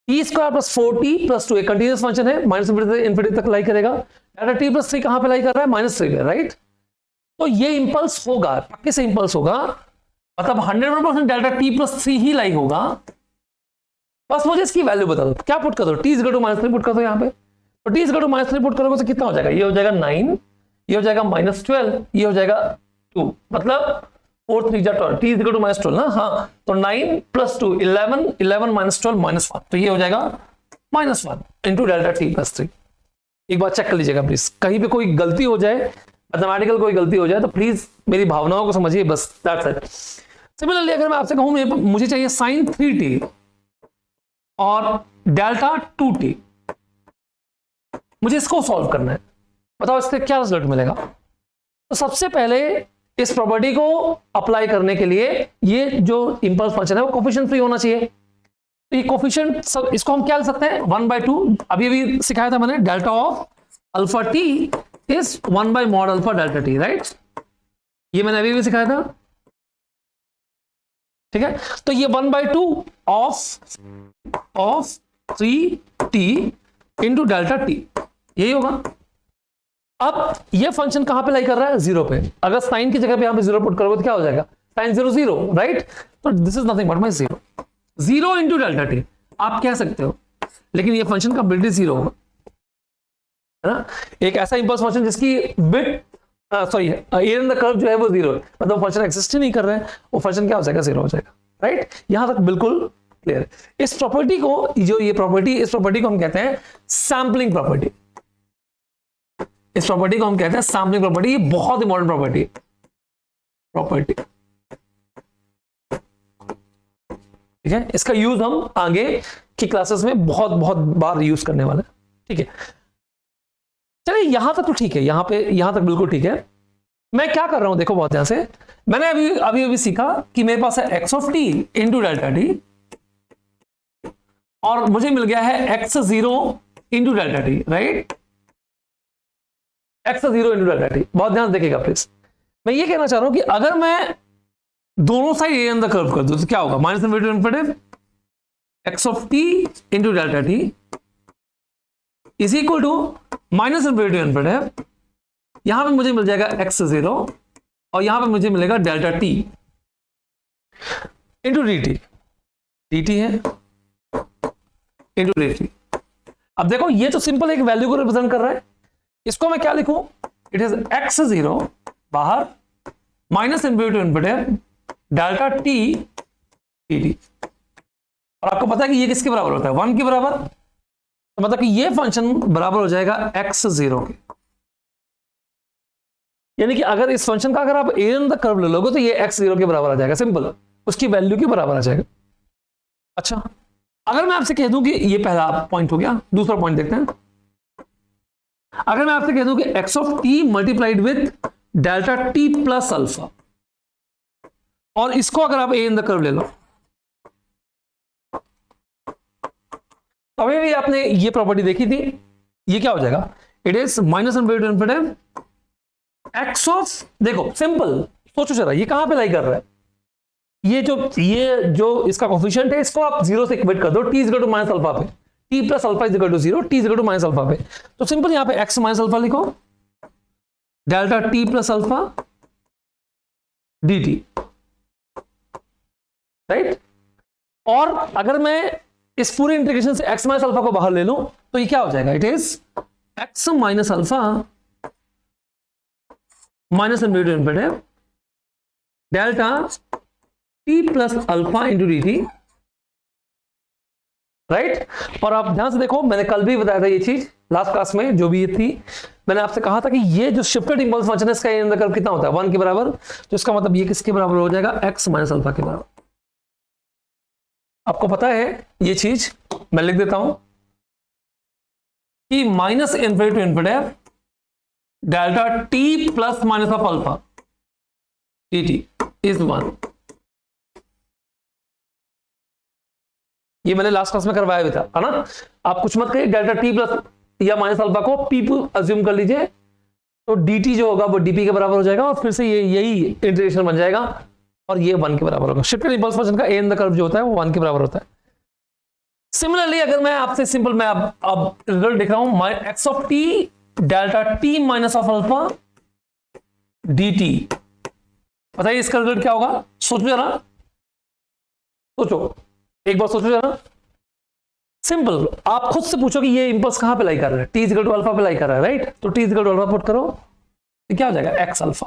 T square plus 4t plus 2 एक कंटीन्यूअस फंक्शन है, माइनस इंफिनिटी तक लाई करेगा, डेल्टा t प्लस 3 कहां पे लाई कर रहा है, माइनस 3 पे, राइट। तो ये इंपल्स होगा, पक्के से इंपल्स होगा, मतलब 100% डेल्टा t प्लस 3 ही लाई होगा। बस मुझे इसकी वैल्यू बता दो, क्या पुट कर दो, t is equal to minus 3 put कर दो यहाँ पे, तो t is equal to minus 3 put करोगे तो कितना हो जाएगा, ये हो जाएगा 9, ये हो जाएगा -12, ये हो जाएगा 2, मतलब 4 3 जा 12, टी इज इक्वल टू -12 ना, हाँ, तो 9 प्लस 2 11, 11 -12 -1, तो ये हो जाएगा -1 इंटू डेल्टा टी प्लस 3। एक बार चेक कर लीजिएगा प्लीज, कहीं पे कोई गलती हो जाए, मैथमेटिकल कोई गलती हो जाए तो प्लीज मेरी भावनाओं को समझिए, बस दैट्स इट। सिमिलरली अगर मैं आपसे कहूं मुझे चाहिए sin 3t और डेल्टा 2t, मुझे इसको सॉल्व करना है, बताओ इससे क्या रिजल्ट मिलेगा। तो सबसे पहले इस प्रॉपर्टी को अप्लाई करने के लिए ये जो इंपल्स फंक्शन है वो कोफिशिएंट फ्री होना चाहिए, तो ये कोफिशिएंट इसको हम क्या लिख सकते हैं, 1/2, अभी सिखाया था मैंने, delta of alpha T is 1/mod alpha delta T, right, ये मैंने अभी सिखाया था, ठीक है। तो ये 1/2 of 3t into delta T, यही होगा। अब ये फंक्शन कहां पे लाई कर रहा है, 0 पे, अगर साइन की जगह पे यहां पे 0 पुट करोगे तो क्या हो जाएगा, साइन 0 0, राइट, तो this is nothing but my 0 into delta T आप कह सकते हो, लेकिन ये फंक्शन कंप्लीटली 0 होगा, है ना। एक ऐसा इंपल्स फंक्शन जिसकी bit sorry area in the curve जो है वो 0 है, मतलब फंक्शन एक्सिस्ट ही नहीं कर रहा है, वो फंक्शन क्या हो जाएगा, 0 हो जाएगा, राइट। यहां तक बिल्कुल क्लियर है। इस प्रॉपर्टी को, जो ये प्रॉपर्टी, इस प्रॉपर्टी को हम कहते हैं सैंपलिंग प्रॉपर्टी, इस प्रॉपर्टी को हम कहते हैं सैंपलिंग प्रॉपर्टी, ये बहुत इंपॉर्टेंट प्रॉपर्टी, ठीक है। इसका यूज हम आगे की क्लासेस में बहुत बहुत बार यूज करने वाले हैं, ठीक है। चलिए यहां तक तो ठीक है, यहां तक बिल्कुल ठीक है। मैं क्या कर रहा हूं, देखो बहुत ध्यान से, मैंने अभी सीखा कि मेरे पास है x of t into delta T, और मुझे मिल गया है x0 into delta T, right, x0 into delta T. बहुत ध्यान देखिएगा प्लीज, मैं ये कहना चाह रहा हूं कि अगर मैं दोनों side area in the curve कर दूं तो क्या होगा, minus infinity x of t into delta t is equal to minus infinity, यहां पे मुझे मिल जाएगा x0 और यहां पे मुझे मिलेगा डेल्टा टी इंटू dt है इंटू dt। अब देखो ये तो सिंपल एक वैल्यू को रिप्रेजेंट कर रहा है, इसको मैं क्या लिखूं, इट इज x0 बाहर minus infinity delta T dt, और आपको पता है कि ये किसके बराबर होता है, 1 के बराबर, तो मतलब कि ये फंक्शन बराबर हो जाएगा x0 के, यानी कि अगर इस फंक्शन का अगर आप एरिया इन द कर्व ले लोगे तो ये x0 के बराबर आ जाएगा, सिंपल, उसकी वैल्यू के बराबर आ जाएगा। अच्छा, अगर मैं आपसे कह दूं कि ये पहला पॉइंट हो गया, दूसरा पॉइंट देखते हैं। अगर मैं आपसे कह दूं कि x of t multiplied with delta t plus alpha, और इसको अगर आप एरिया इन द कर्व ले लो, अभी भी आपने ये प्रॉपर्टी देखी थी, ये क्या हो जाएगा, it is minus infinity x of, देखो सिंपल सोचो जरा, ये कहां पे लाई कर रहा है, ये जो इसका कोफिशिएंट है इसको आप 0 से इक्वेट कर दो, t is equal to minus alpha पे, t plus alpha is equal to 0, t is equal to minus alpha पे, तो सिंपल यहां पे x माइनस अल्फा लिखो, delta t plus alpha dt, right. और अगर मैं इस पूरे इंटीग्रेशन से x माइनस अल्फा को बाहर ले लूं तो ये क्या हो जाएगा, it is x minus alpha minus infinity delta t plus alpha into D T, right. और आप ध्यान से देखो, मैंने कल भी बताया था ये चीज लास्ट क्लास में जो भी ये थी, मैंने आपसे कहा था कि ये जो शिफ्टेड इंपल्स फंक्शन है इसका एरिया कर्व कितना होता है, 1 के बराबर। तो इसका मतलब ये किसके बराबर हो जाएगा, x माइनस अल्फा के बराबर। आपको पता है ये चीज, मैं लिख देता हूं कि minus infinity to infinity delta t plus minus of alpha dt is 1। ये मैंने लास्ट क्लास में करवाया भी था, है ना। आप कुछ मत करिए, डेल्टा टी प्लस या माइनस अल्फा को पी अज्यूम कर लीजिए, तो dt जो होगा वो dp के बराबर हो जाएगा और फिर से ये यही इंटीग्रेशन बन जाएगा और ये 1 के बराबर होगा। शिफ्टेड इंपल्स फंक्शन का a इन द कर्व जो होता है वो 1 के बराबर होता है। सिमिलरली अगर मैं आपसे सिंपल, मैं अब रिजल्ट लिख रहा हूं, x of t delta t minus of alpha dt, बताइए इसका रिजल्ट क्या होगा, सोचो जरा, सोचो एक बार सोचो जरा। सिंपल, आप खुद से पूछो कि ये इंपल्स कहां पे लाई कर रहा है, t इक्वल टू अल्फा पे लाई कर रहा है, राइट। तो t equal to alpha put करो तो क्या हो जाएगा, x अल्फा।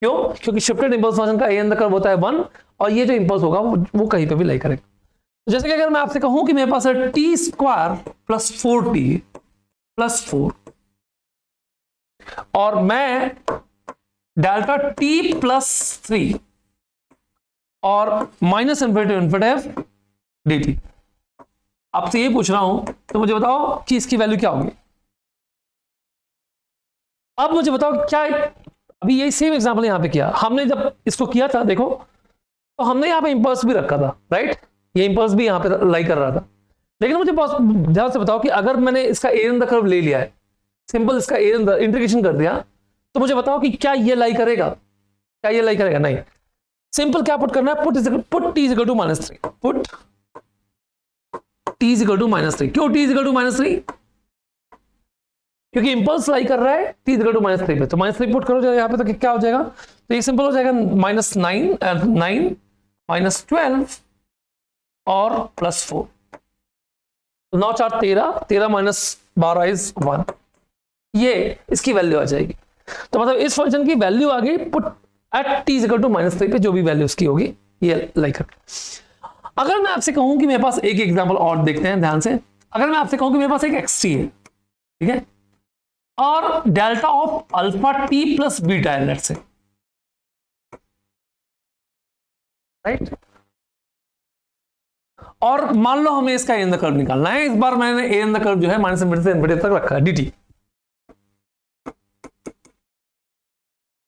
क्यों, क्योंकि शिफ्टेड इंपल्स फंक्शन का a इन द कर्व होता है 1 और ये जो इंपल्स होगा वो कहीं पे भी लाई करेगा। तो जैसे कि अगर मैं आपसे कहूं कि मेरे पास है t square plus 4t plus 4 और मैं डेल्टा t प्लस 3 और माइनस इन्फिनिटी इन्फिनिटी dt, आपसे ये पूछ रहा हूं तो मुझे बताओ कि इसकी वैल्यू क्या होगी। अब मुझे बताओ क्या, अभी यही सेम एग्जांपल यहां पे किया हमने, जब इसको किया था देखो तो हमने यहां पे इंपल्स भी रखा था, राइट। ये इंपल्स भी यहां पे लाई कर रहा था, लेकिन मुझे ध्यान से बताओ कि अगर मैंने इसका एरिया इन द कर्व ले लिया है, सिंपल इसका एरिया इन द इंटीग्रेशन कर दिया, तो मुझे बताओ कि क्या ये लाई करेगा, क्या ये लाई करेगा, नहीं। सिंपल क्या पुट करना है, put t equal to -3, put t equal to -3। क्यों t इक्वल टू -3, क्योंकि इंपल्स लाई कर रहा है t इक्वल टू -3 पे, तो -3 पुट करो यहां पे, तो क्या हो जाएगा, तो ये सिंपल हो जाएगा -9 -12 और +4, तो 9 4 13, 13 -12 इज 1, ये इसकी वैल्यू आ जाएगी। तो मतलब इस फंक्शन की वैल्यू आ गई put at t equal to -3 पे, जो भी वैल्यू उसकी होगी ये लाइक कर। अगर मैं आपसे कहूं कि मेरे पास एक एग्जांपल और देखते हैं ध्यान से, अगर मैं आपसे कहूं कि मेरे पास एक xt है, ठीक है, और delta of alpha t plus beta है, लेट्स से, राइट। और मान लो हमें इसका एरिया इन द कर्व निकालना है, इस बार मैंने एरिया इन द कर्व जो है माइनस इन्फिनिटी से इन्फिनिटी तक रखा है dt।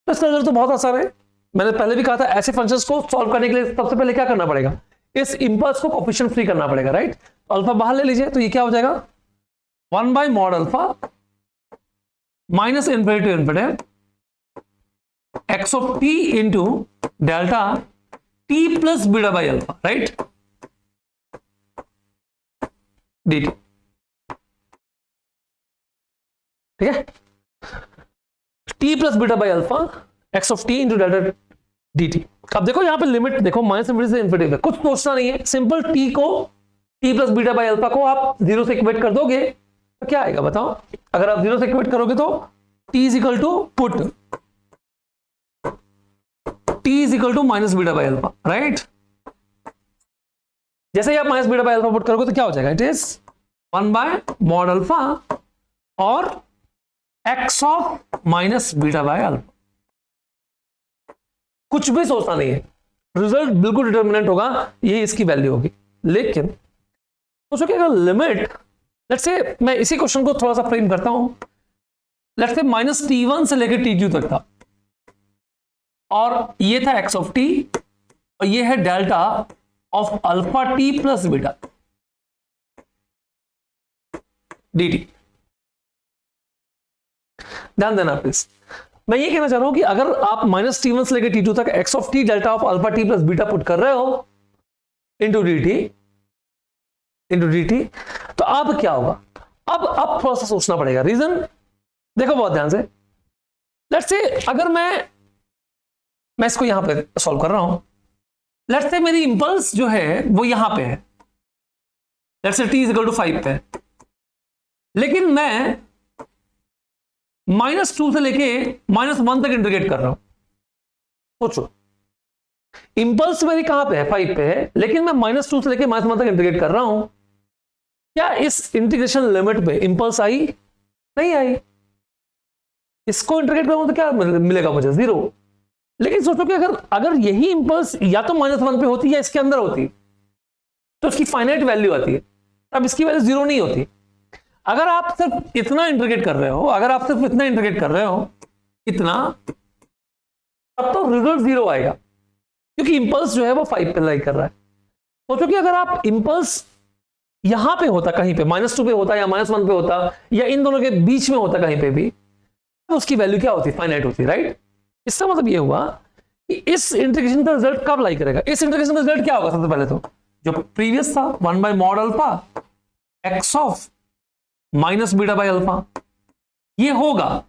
तो इसका रिजल्ट तो बहुत आसान है, मैंने पहले भी कहा था ऐसे फंक्शंस को सॉल्व करने के लिए सबसे पहले क्या करना पड़ेगा, इस इंपल्स को कोएफिशिएंट फ्री करना पड़ेगा, राइट। तो अल्फा बाहर ले लीजिए, तो ये क्या हो जाएगा, 1 by mod alpha minus infinity to infinity x of t into delta t plus beta by alpha, right, dt, ठीक है, t plus beta by alpha x of t into delta dt। अब देखो यहां पे लिमिट देखो, minus infinity से infinity तक, कुछ सोचना नहीं है, सिंपल t को t plus beta by alpha को आप 0 से इक्वेट कर दोगे तो क्या आएगा बताओ। अगर आप 0 से इक्वेट करोगे तो t is equal to put t is equal to minus beta by alpha, right. जैसे ही आप minus beta by alpha put करोगे तो क्या हो जाएगा, it is 1 by mod alpha और x of minus beta by alpha. कुछ भी सोचना नहीं है, रिजल्ट बिल्कुल डिटरमिनेंट होगा, यही इसकी वैल्यू होगी। लेकिन सोचो कि अगर लिमिट, लेट्स से मैं इसी क्वेश्चन को थोड़ा सा फ्रेम करता हूं, लेट्स से -t1 से लेकर t2 तक था और ये था x ऑफ t और ये है delta of alpha t plus beta dt। ध्यान देना प्लीज, मैं ये कहना चाह रहा हूं कि अगर आप -t1 से लेकर t2 तक x of t delta of alpha t plus beta put कर रहे हो इंटू dt, तो अब क्या होगा, अब थोड़ा सा सोचना पड़ेगा। रीजन देखो बहुत ध्यान से, लेट्स से अगर मैं इसको यहां पे सॉल्व कर रहा हूं, लेट्स से मेरी इंपल्स जो है वो यहां पे है, let's say t is equal to 5 पे, लेकिन मैं -2 से लेके -1 तक इंटीग्रेट कर रहा हूं। सोचो, इंपल्स मेरी कहां पे है, 5 पे है, लेकिन मैं -2 से लेके -1 तक इंटीग्रेट कर रहा हूं। क्या इस इंटीग्रेशन लिमिट पे इंपल्स आई? नहीं आई। इसको इंटीग्रेट करूंगा तो क्या मिलेगा मुझे? 0। लेकिन सोचो कि अगर यही इंपल्स या तो -1 पे होती या इसके अंदर होती तो इसकी फाइनाइट वैल्यू आती है, अब इसकी वैल्यू 0 नहीं होती। अगर आप सिर्फ इतना इंटीग्रेट कर रहे हो, अगर आप सिर्फ इतना इंटीग्रेट कर रहे हो, इतना, तब तो रिजल्ट 0 आएगा, क्योंकि इंपल्स जो है वो 5 पे लाई कर रहा है। सोचो कि अगर आप इंपल्स यहां पे होता, कहीं पे -2 पे होता या -1 पे होता या इन दोनों के बीच में होता कहीं पे भी, तो उसकी वैल्यू क्या होती? फाइनाइट होती, राइट। इसका मतलब ये हुआ कि इस इंटीग्रेशन का रिजल्ट कब लाई करेगा? इस इंटीग्रेशन का रिजल्ट क्या होगा? सबसे पहले तो जो प्रीवियस था 1 by mod alpha x of minus beta by alpha, ये होगा,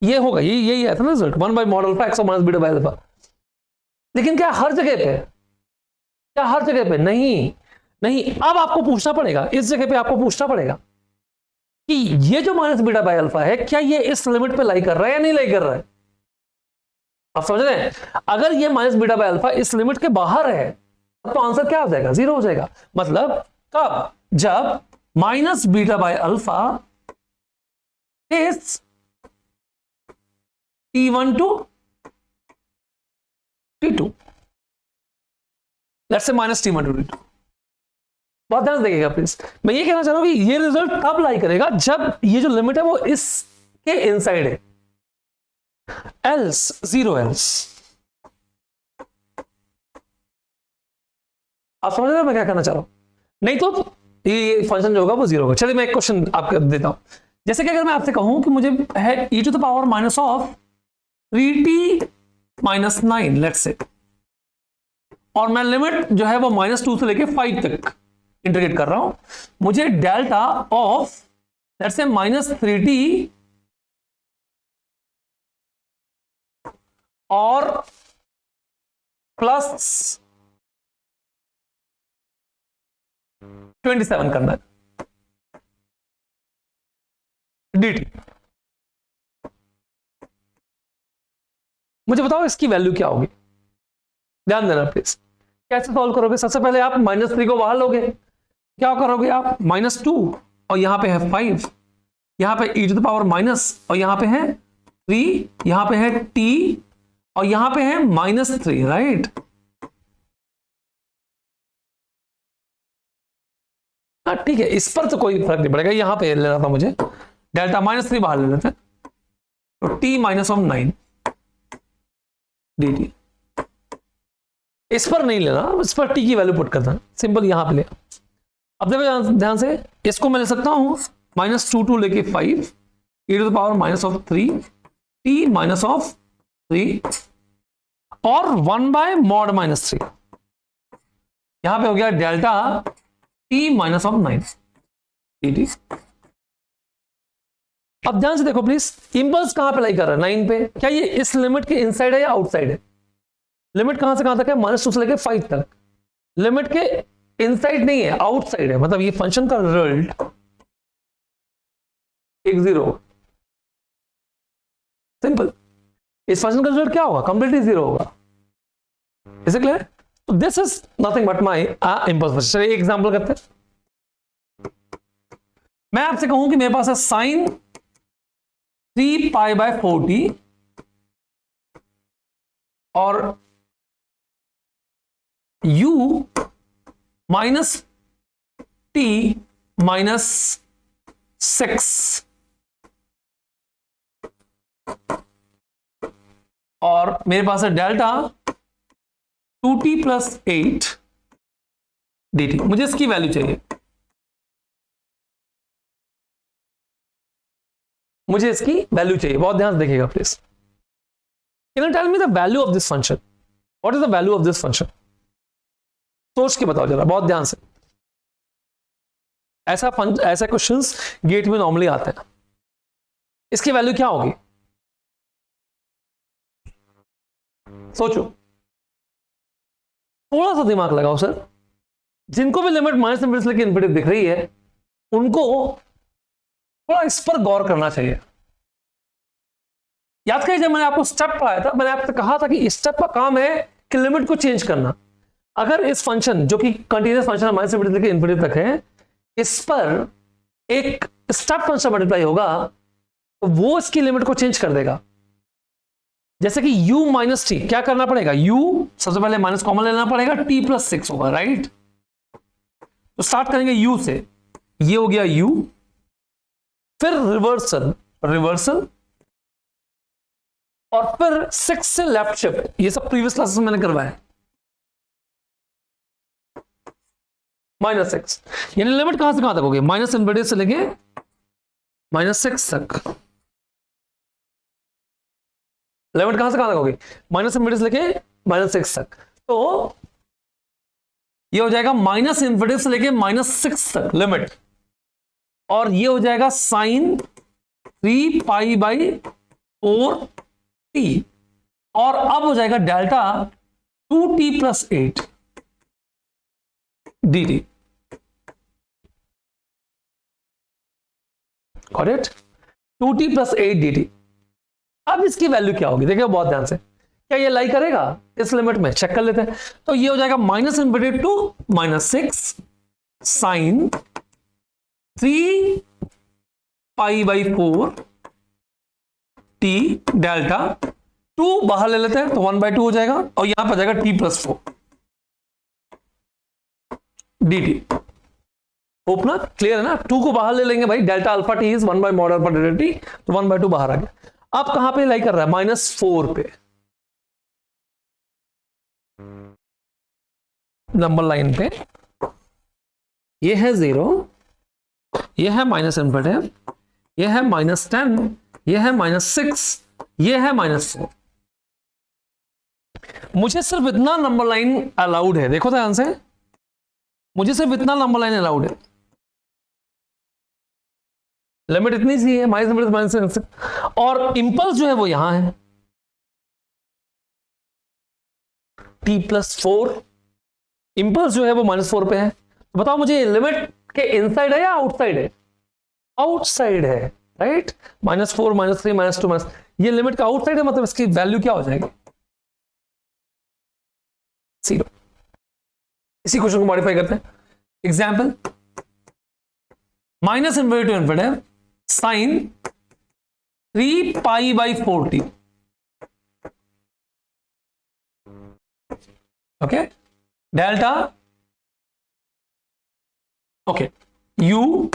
यही आया था ना result, 1 by mod alpha x of minus beta by alpha. लेकिन क्या हर जगह पे? क्या हर जगह पे? नहीं। अब आपको पूछना पड़ेगा, इस जगह पे आपको पूछना पड़ेगा कि ये जो माइनस बीटा बाय अल्फा है, क्या ये इस लिमिट पे लाई कर रहा है या नहीं लाई कर रहा है? आप समझ रहे हैं? अगर ये माइनस बीटा बाय अल्फा इस लिमिट के बाहर है, तो आंसर क्या हो जाएगा? 0 हो जाएगा। मतलब कब? जब minus beta by alpha is T1 to T2, let's say -T1 to T2। बहुत ध्यान देखिएगा प्लीज। मैं ये कहना चाह रहा हूं कि ये रिजल्ट तब लाई करेगा जब ये जो लिमिट है वो इसके इनसाइड है, एल्स 0 एल्स। आप समझ रहे हो मैं क्या कहना चाह रहा हूं? नहीं तो ये फंक्शन जो होगा वो 0 होगा। चलिए मैं एक क्वेश्चन आपको देता हूं। जैसे कि अगर मैं आपसे कहूं कि मुझे है e to the power minus of 3t minus 9 let's say, और मैं लिमिट जो है वो -2 से लेके 5 तक इंटीग्रेट कर रहा हूं, मुझे delta of let's say -3t और प्लस 27 करना है dt। मुझे बताओ इसकी वैल्यू क्या होगी? ध्यान देना प्लीज। कैसे सॉल्व करोगे? सबसे पहले आप -3 को बाहर लोगे, क्या करोगे आप? -2 और यहां पे है 5, यहां पे e to the power minus, और यहां पे है 3, यहां पे है t और यहां पे है -3, राइट। ठीक है, इस पर तो कोई फर्क नहीं पड़ेगा, यहां पे लेना था मुझे, डेल्टा -3 बाहर ले लेते, तो t माइनस ऑफ 9 dt। इस पर नहीं लेना, इस पर t की वैल्यू पुट करना, सिंपल यहां पे ले। अब देखो ध्यान से, इसको मैं ले सकता हूं -2 टू लेके 5 e to the power minus of 3 t minus of 3 और 1 बाय मॉड -3, यहां पे हो गया delta t minus of 9 dt। अब ध्यान से देखो प्लीज, इंपल्स कहां पे लाई कर रहा है? 9 पे। क्या ये इस लिमिट के इनसाइड है या आउटसाइड है? लिमिट कहां से कहां तक है? -2 से लेके 5 तक। लिमिट के इनसाइड नहीं है, आउटसाइड है, मतलब ये फंक्शन का रिजल्ट 0। सिंपल। इस फंक्शन का रिजल्ट क्या होगा? कंप्लीटली 0 होगा। Is it clear? तो this is nothing but my impulse function. चलिए एक एग्जांपल करते हैं। मैं आपसे कहूं कि मेरे पास है साइन 3 पाई बाय 4t और u माइनस t माइनस 6 और मेरे पास है डेल्टा 2t प्लस 8 dt। मुझे इसकी वैल्यू चाहिए, मुझे इसकी वैल्यू चाहिए। बहुत ध्यान से देखिएगा please. Can you tell me the value of this function? What is the value of this function? सोच के बताओ जरा, बहुत ध्यान से। ऐसा क्वेश्चंस गेट में नॉर्मली आते हैं। इसकी वैल्यू क्या होगी? सोचो। थोड़ा सा दिमाग लगाओ सर, जिनको भी लिमिट माइनस इन्फिनिटी से लेके इन्फिनिटी दिख रही है उनको थोड़ा इस पर गौर करना चाहिए। याद करिए जब मैंने आपको स्टेप पढ़ाया था, मैंने आपसे कहा था कि स्टेप का काम है कि लिमिट को चेंज करना। अगर इस फंक्शन जो कि कंटीन्यूअस फंक्शन माइनस इन्फिनिटी से लेके इन्फिनिटी तक है, इस पर एक स्टेप फंक्शन मल्टीप्लाई होगा तो वो इसकी लिमिट को चेंज कर देगा। जैसे कि u माइनस टी, क्या करना पड़ेगा, u सबसे पहले माइनस कॉमन लेना पड़ेगा, t प्लस 6 होगा, राइट। तो स्टार्ट करेंगे u से, ये हो गया u, फिर रिवर्सल रिवर्सल, और फिर 6 से लेफ्ट शिफ्ट, ये सब प्रीवियस क्लासेस में मैंने करवाया। -6 यानी लिमिट कहां से कहां तक होगी, माइनस इन्फिनिटी से लेके -6 तक। लिमिट कहां से कहां तक होगी, माइनस इन्फिनिटी से लेके -6 तक। तो ये हो जाएगा माइनस इन्फिनिटी से लेके -6 तक लिमिट, और ये हो जाएगा साइन 3π/4t, और अब हो जाएगा delta 2t + 8 dt। Got it, 2t + 8 dt। अब इसकी वैल्यू क्या होगी, देखिए बहुत ध्यान से, क्या ये लाई करेगा इस लिमिट में, चेक कर लेते हैं। तो ये हो जाएगा minus infinity to -6 sine 3π/4 t delta 2 बाहर ले लेते हैं तो 1/2 हो जाएगा, और यहां पर जाएगा t + 4 dt। होप ना क्लियर है ना, 2 को बाहर ले लेंगे भाई, delta alpha T is 1/mod alpha delta T, तो 1/2 बाहर आ गया। अब कहां पे लाई कर रहा है, -4 पे, नंबर लाइन पे। ये है 0, ये है माइनस इन्फिनिटी, ये है -10, ये है -6, ये है -4। मुझे सिर्फ इतना नंबर लाइन अलाउड है, देखो ध्यान से, मुझे सिर्फ इतना नंबर लाइन अलाउड है। लिमिट इतनी सी है, -6, और इंपल्स जो है वो यहां है t + 4, इंपल्स जो है वो -4 पे है। तो बताओ मुझे लिमिट के इनसाइड है या आउटसाइड है, आउटसाइड है, राइट। -4 -3 -2 ये लिमिट का आउटसाइड है, मतलब इसकी वैल्यू क्या हो जाएगी, 0। इसी क्वेश्चन को मॉडिफाई करते हैं। Example, minus infinity to infinity sine 3π/4t, okay, delta, okay, u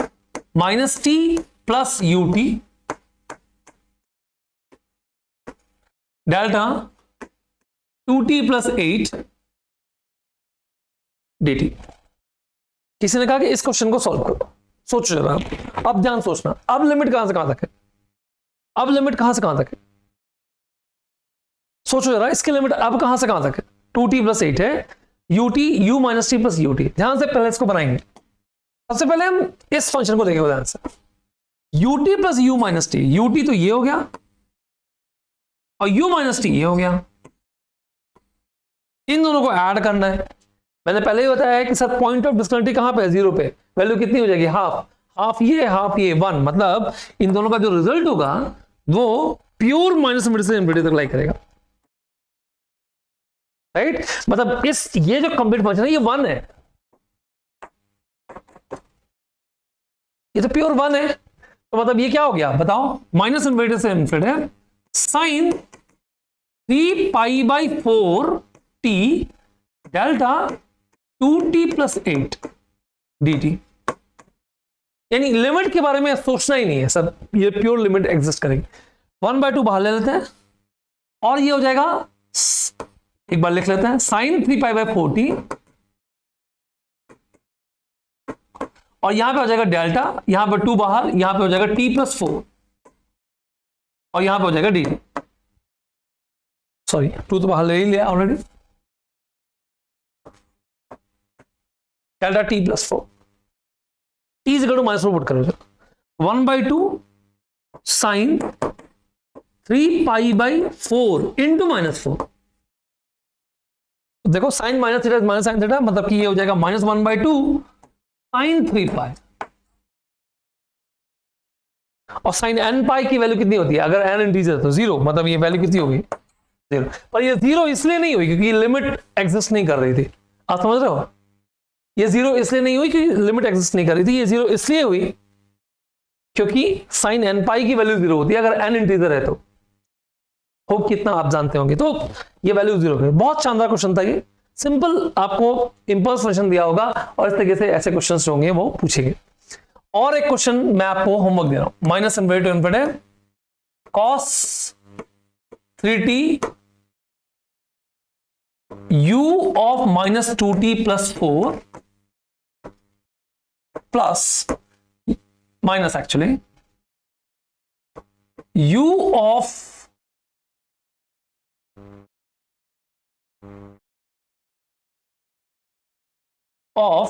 -t + ut delta 2t + 8 dt। किसी ने कहा कि इस क्वेश्चन को सॉल्व करो, सोचो जरा, अब ध्यान सोचना, अब लिमिट कहां से कहां तक है, अब लिमिट कहां से कहां तक है, सोचो जरा, इसकी लिमिट अब कहां से कहां तक है, 2t + 8 है, ut u -t + ut। ध्यान से पहले इसको बनाएंगे, सबसे पहले हम इस फंक्शन को देखेंगे ध्यान से, ut + u -t, ut तो ये हो गया और u -t ये हो गया, इन दोनों को ऐड करना है। मैंने पहले ही बताया है कि सर पॉइंट ऑफ डिस्कंटिन्यूटी कहां पे है, 0 पे, वैल्यू कितनी हो जाएगी, हाफ ये 1, मतलब इन दोनों का जो रिजल्ट होगा वो प्योर माइनस इन्फिनिटी से इन्फिनिटी तक लाई करेगा, राइट। मतलब ये जो कंप्लीट फंक्शन है ये 1 है, ये तो प्योर 1 है, तो मतलब ये क्या हो गया बताओ, माइनस इन्फिनिटी से infinity sine 3π/4t delta 2t + 8 dt। यानी लिमिट के बारे में सोचना ही नहीं है सब, ये प्योर लिमिट एग्जिस्ट करेगी। 1/2 बाहर ले लेते हैं, और ये हो जाएगा, एक बार लिख लेते हैं, साइन 3π/4t, और यहां पे हो जाएगा डेल्टा, यहां पे 2 बाहर, यहां पे हो जाएगा t + 4, और यहां पे हो जाएगा dt। सॉरी 2 तो बाहर ले ही लिया already, delta t + 4, t = -4 put करो, 1/2 साइन 3π/4 × -4, देखो sine minus theta minus sine theta, मतलब कि ये हो जाएगा -1/2 sin 3π। और साइन n पाई की वैल्यू कितनी होती है? अगर n इंटीजर तो 0, मतलब ये वैल्यू कितनी होगी? 0। पर ये 0 इसलिए नहीं हुई क्योंकि लिमिट एग्जिस्ट नहीं कर रही थी। आप समझ रहे हो? ये 0 इसलिए नहीं हुई क्योंकि लिमिट एग्जिस्ट नहीं कर रही थी। ये 0 इसलिए हुई क्योंकि साइन n पाई की वैल्यू 0 होती है अगर n इंटीजर है तो। होप कितना आप जानते होंगे। तो ये वैल्यू 0 है। बहुत शानदार क्वेश्चन था ये। सिंपल आपको इंपल्स फंक्शन दिया होगा और इस तरीके से ऐसे क्वेश्चन होंगे वो पूछेंगे। और एक क्वेश्चन मैं आपको होमवर्क दे रहा हूं, माइनस इनवर्ट टू इनवर्ट है cos 3t u of -2t plus 4 plus minus actually u of of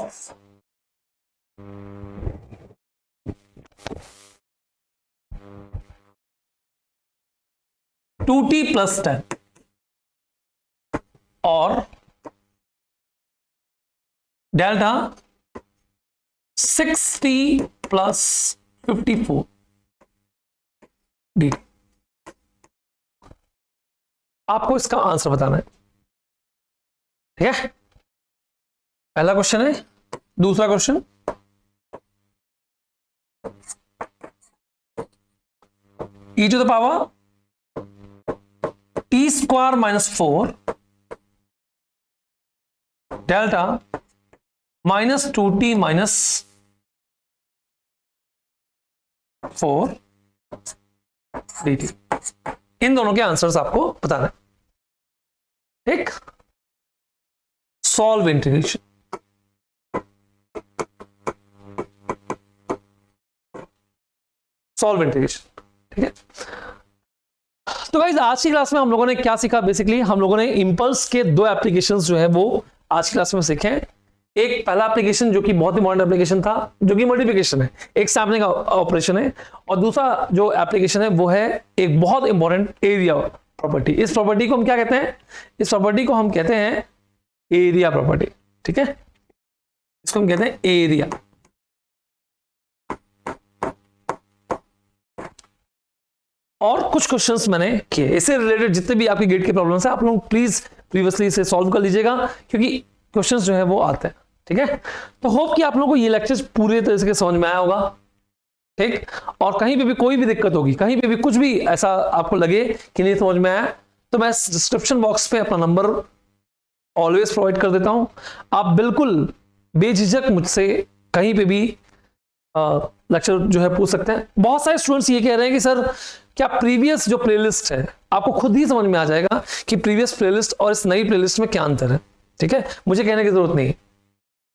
2t plus 10 और डेल्टा 6t plus 54 डी। आपको इसका आंसर बताना है, ठीक है? पहला क्वेश्चन है। दूसरा question, e to the power t square minus 4 delta minus 2t minus 4 dt। इन दोनों के आंसर्स आपको बताना है, ठीक? Solve integration. सॉल्व इंटीग्रेशन, ठीक है? तो गाइस आज की क्लास में हम लोगों ने क्या सीखा? बेसिकली हम लोगों ने इंपल्स के दो एप्लीकेशंस जो है वो आज की क्लास में सीखे हैं। एक पहला एप्लीकेशन जो कि बहुत इंपॉर्टेंट एप्लीकेशन था, जो कि मल्टीप्लिकेशन है, एक सैम्पलिंग ऑपरेशन है। और दूसरा जो एप्लीकेशन है वो है एक बहुत इंपॉर्टेंट एरिया प्रॉपर्टी। इस प्रॉपर्टी को हम क्या कहते हैं? इस प्रॉपर्टी को हम कहते हैं एरिया प्रॉपर्टी, ठीक है? इसको हम कहते हैं एरिया। और कुछ क्वेश्चंस मैंने किए इससे रिलेटेड। जितने भी आपकी गेट के प्रॉब्लम्स हैं आप लोग प्लीज प्रीवियसली इसे सॉल्व कर लीजिएगा क्योंकि क्वेश्चंस जो है वो आते हैं, ठीक है? तो होप कि आप लोगों को ये लेक्चर्स पूरे तरह से समझ में आया होगा, ठीक? और कहीं पे भी कोई भी दिक्कत होगी, कहीं पे भी कुछ भी ऐसा आपको लगे कि नहीं समझ में आया, तो मैं डिस्क्रिप्शन बॉक्स पे अपना नंबर ऑलवेज प्रोवाइड कर देता हूं। आप बिल्कुल बेझिझक मुझसे कहीं पे भी लेक्चर जो है पूछ सकते हैं। बहुत सारे स्टूडेंट्स ये कह रहे हैं कि सर क्या प्रीवियस जो प्लेलिस्ट है, आपको खुद ही समझ में आ जाएगा कि प्रीवियस प्लेलिस्ट और इस नई प्लेलिस्ट में क्या अंतर है, ठीक है? मुझे कहने की जरूरत नहीं।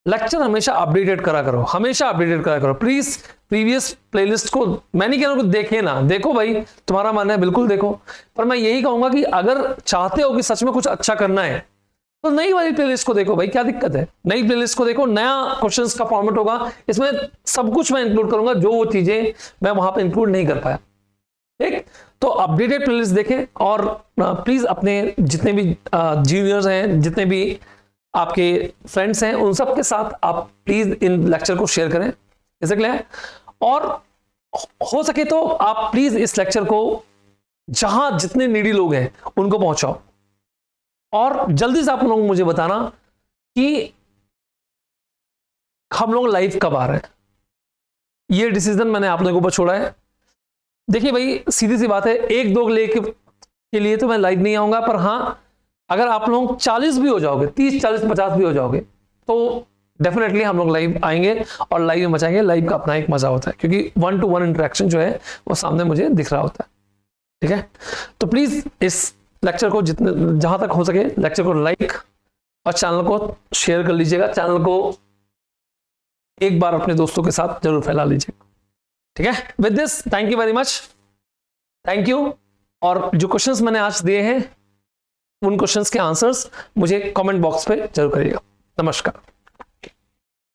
लेक्चर हमेशा अपडेटेड करा करो, हमेशा अपडेटेड करा करो। प्लीज प्रीवियस प्लेलिस्ट को, मैं नहीं कह रहा हूं देखे ना, देखो भाई, तुम्हारा मन है बिल्कुल देखो, पर मैं यही कहूंगा कि अगर चाहते हो कि सच में कुछ अच्छा करना है तो नई वाली प्लेलिस्ट को देखो भाई, क्या दिक्कत है? नई प्लेलिस्ट को देखो, नया क्वेश्चंस का फॉर्मेट होगा, इसमें सब कुछ मैं इंक्लूड करूंगा जो वो चीजें मैं वहां पे इंक्लूड नहीं कर पाया, ठीक? तो अपडेटेड प्लेलिस्ट देखें और प्लीज अपने जितने भी जूनियर्स हैं, जितने भी आपके फ्रेंड्स हैं, उन सब के साथ आप प्लीज इन लेक्चर को शेयर करें, इसे क्लियर? और हो सके तो आप प्लीज इस लेक्चर को जहां जितने नीडी लोग हैं उनको पहुंचाओ। और जल्दी से आप लोग मुझे बताना कि हम लोग लाइव कब आ रहे हैं। ये डिसीजन मैंने आप लोगों के ऊपर छोड़ा है। देखिए भाई, सीधी सी बात है, एक दो लेके के लिए तो मैं लाइव नहीं आऊंगा, पर हाँ अगर आप लोग 40 भी हो जाओगे, 30, 40, 50 भी हो जाओगे तो डेफिनेटली हम लोग लाइव आएंगे और लाइव में मचाएंगे। लाइव का अपना एक मजा होता है क्योंकि 1-to-1 इंटरेक्शन जो है वो सामने मुझे दिख रहा होता है, ठीक है? तो प्लीज इस लेक्चर को जितने जहां तक हो सके लेक्चर को लाइक और चैनल को शेयर कर लीजिएगा। चैनल को एक बार अपने दोस्तों के साथ जरूर फैला लीजिएगा, ठीक है? With this thank you very much, thank you. और जो क्वेश्चंस मैंने आज दिए हैं उन क्वेश्चंस के आंसर्स मुझे कमेंट बॉक्स पे जरूर करिएगा। नमस्कार।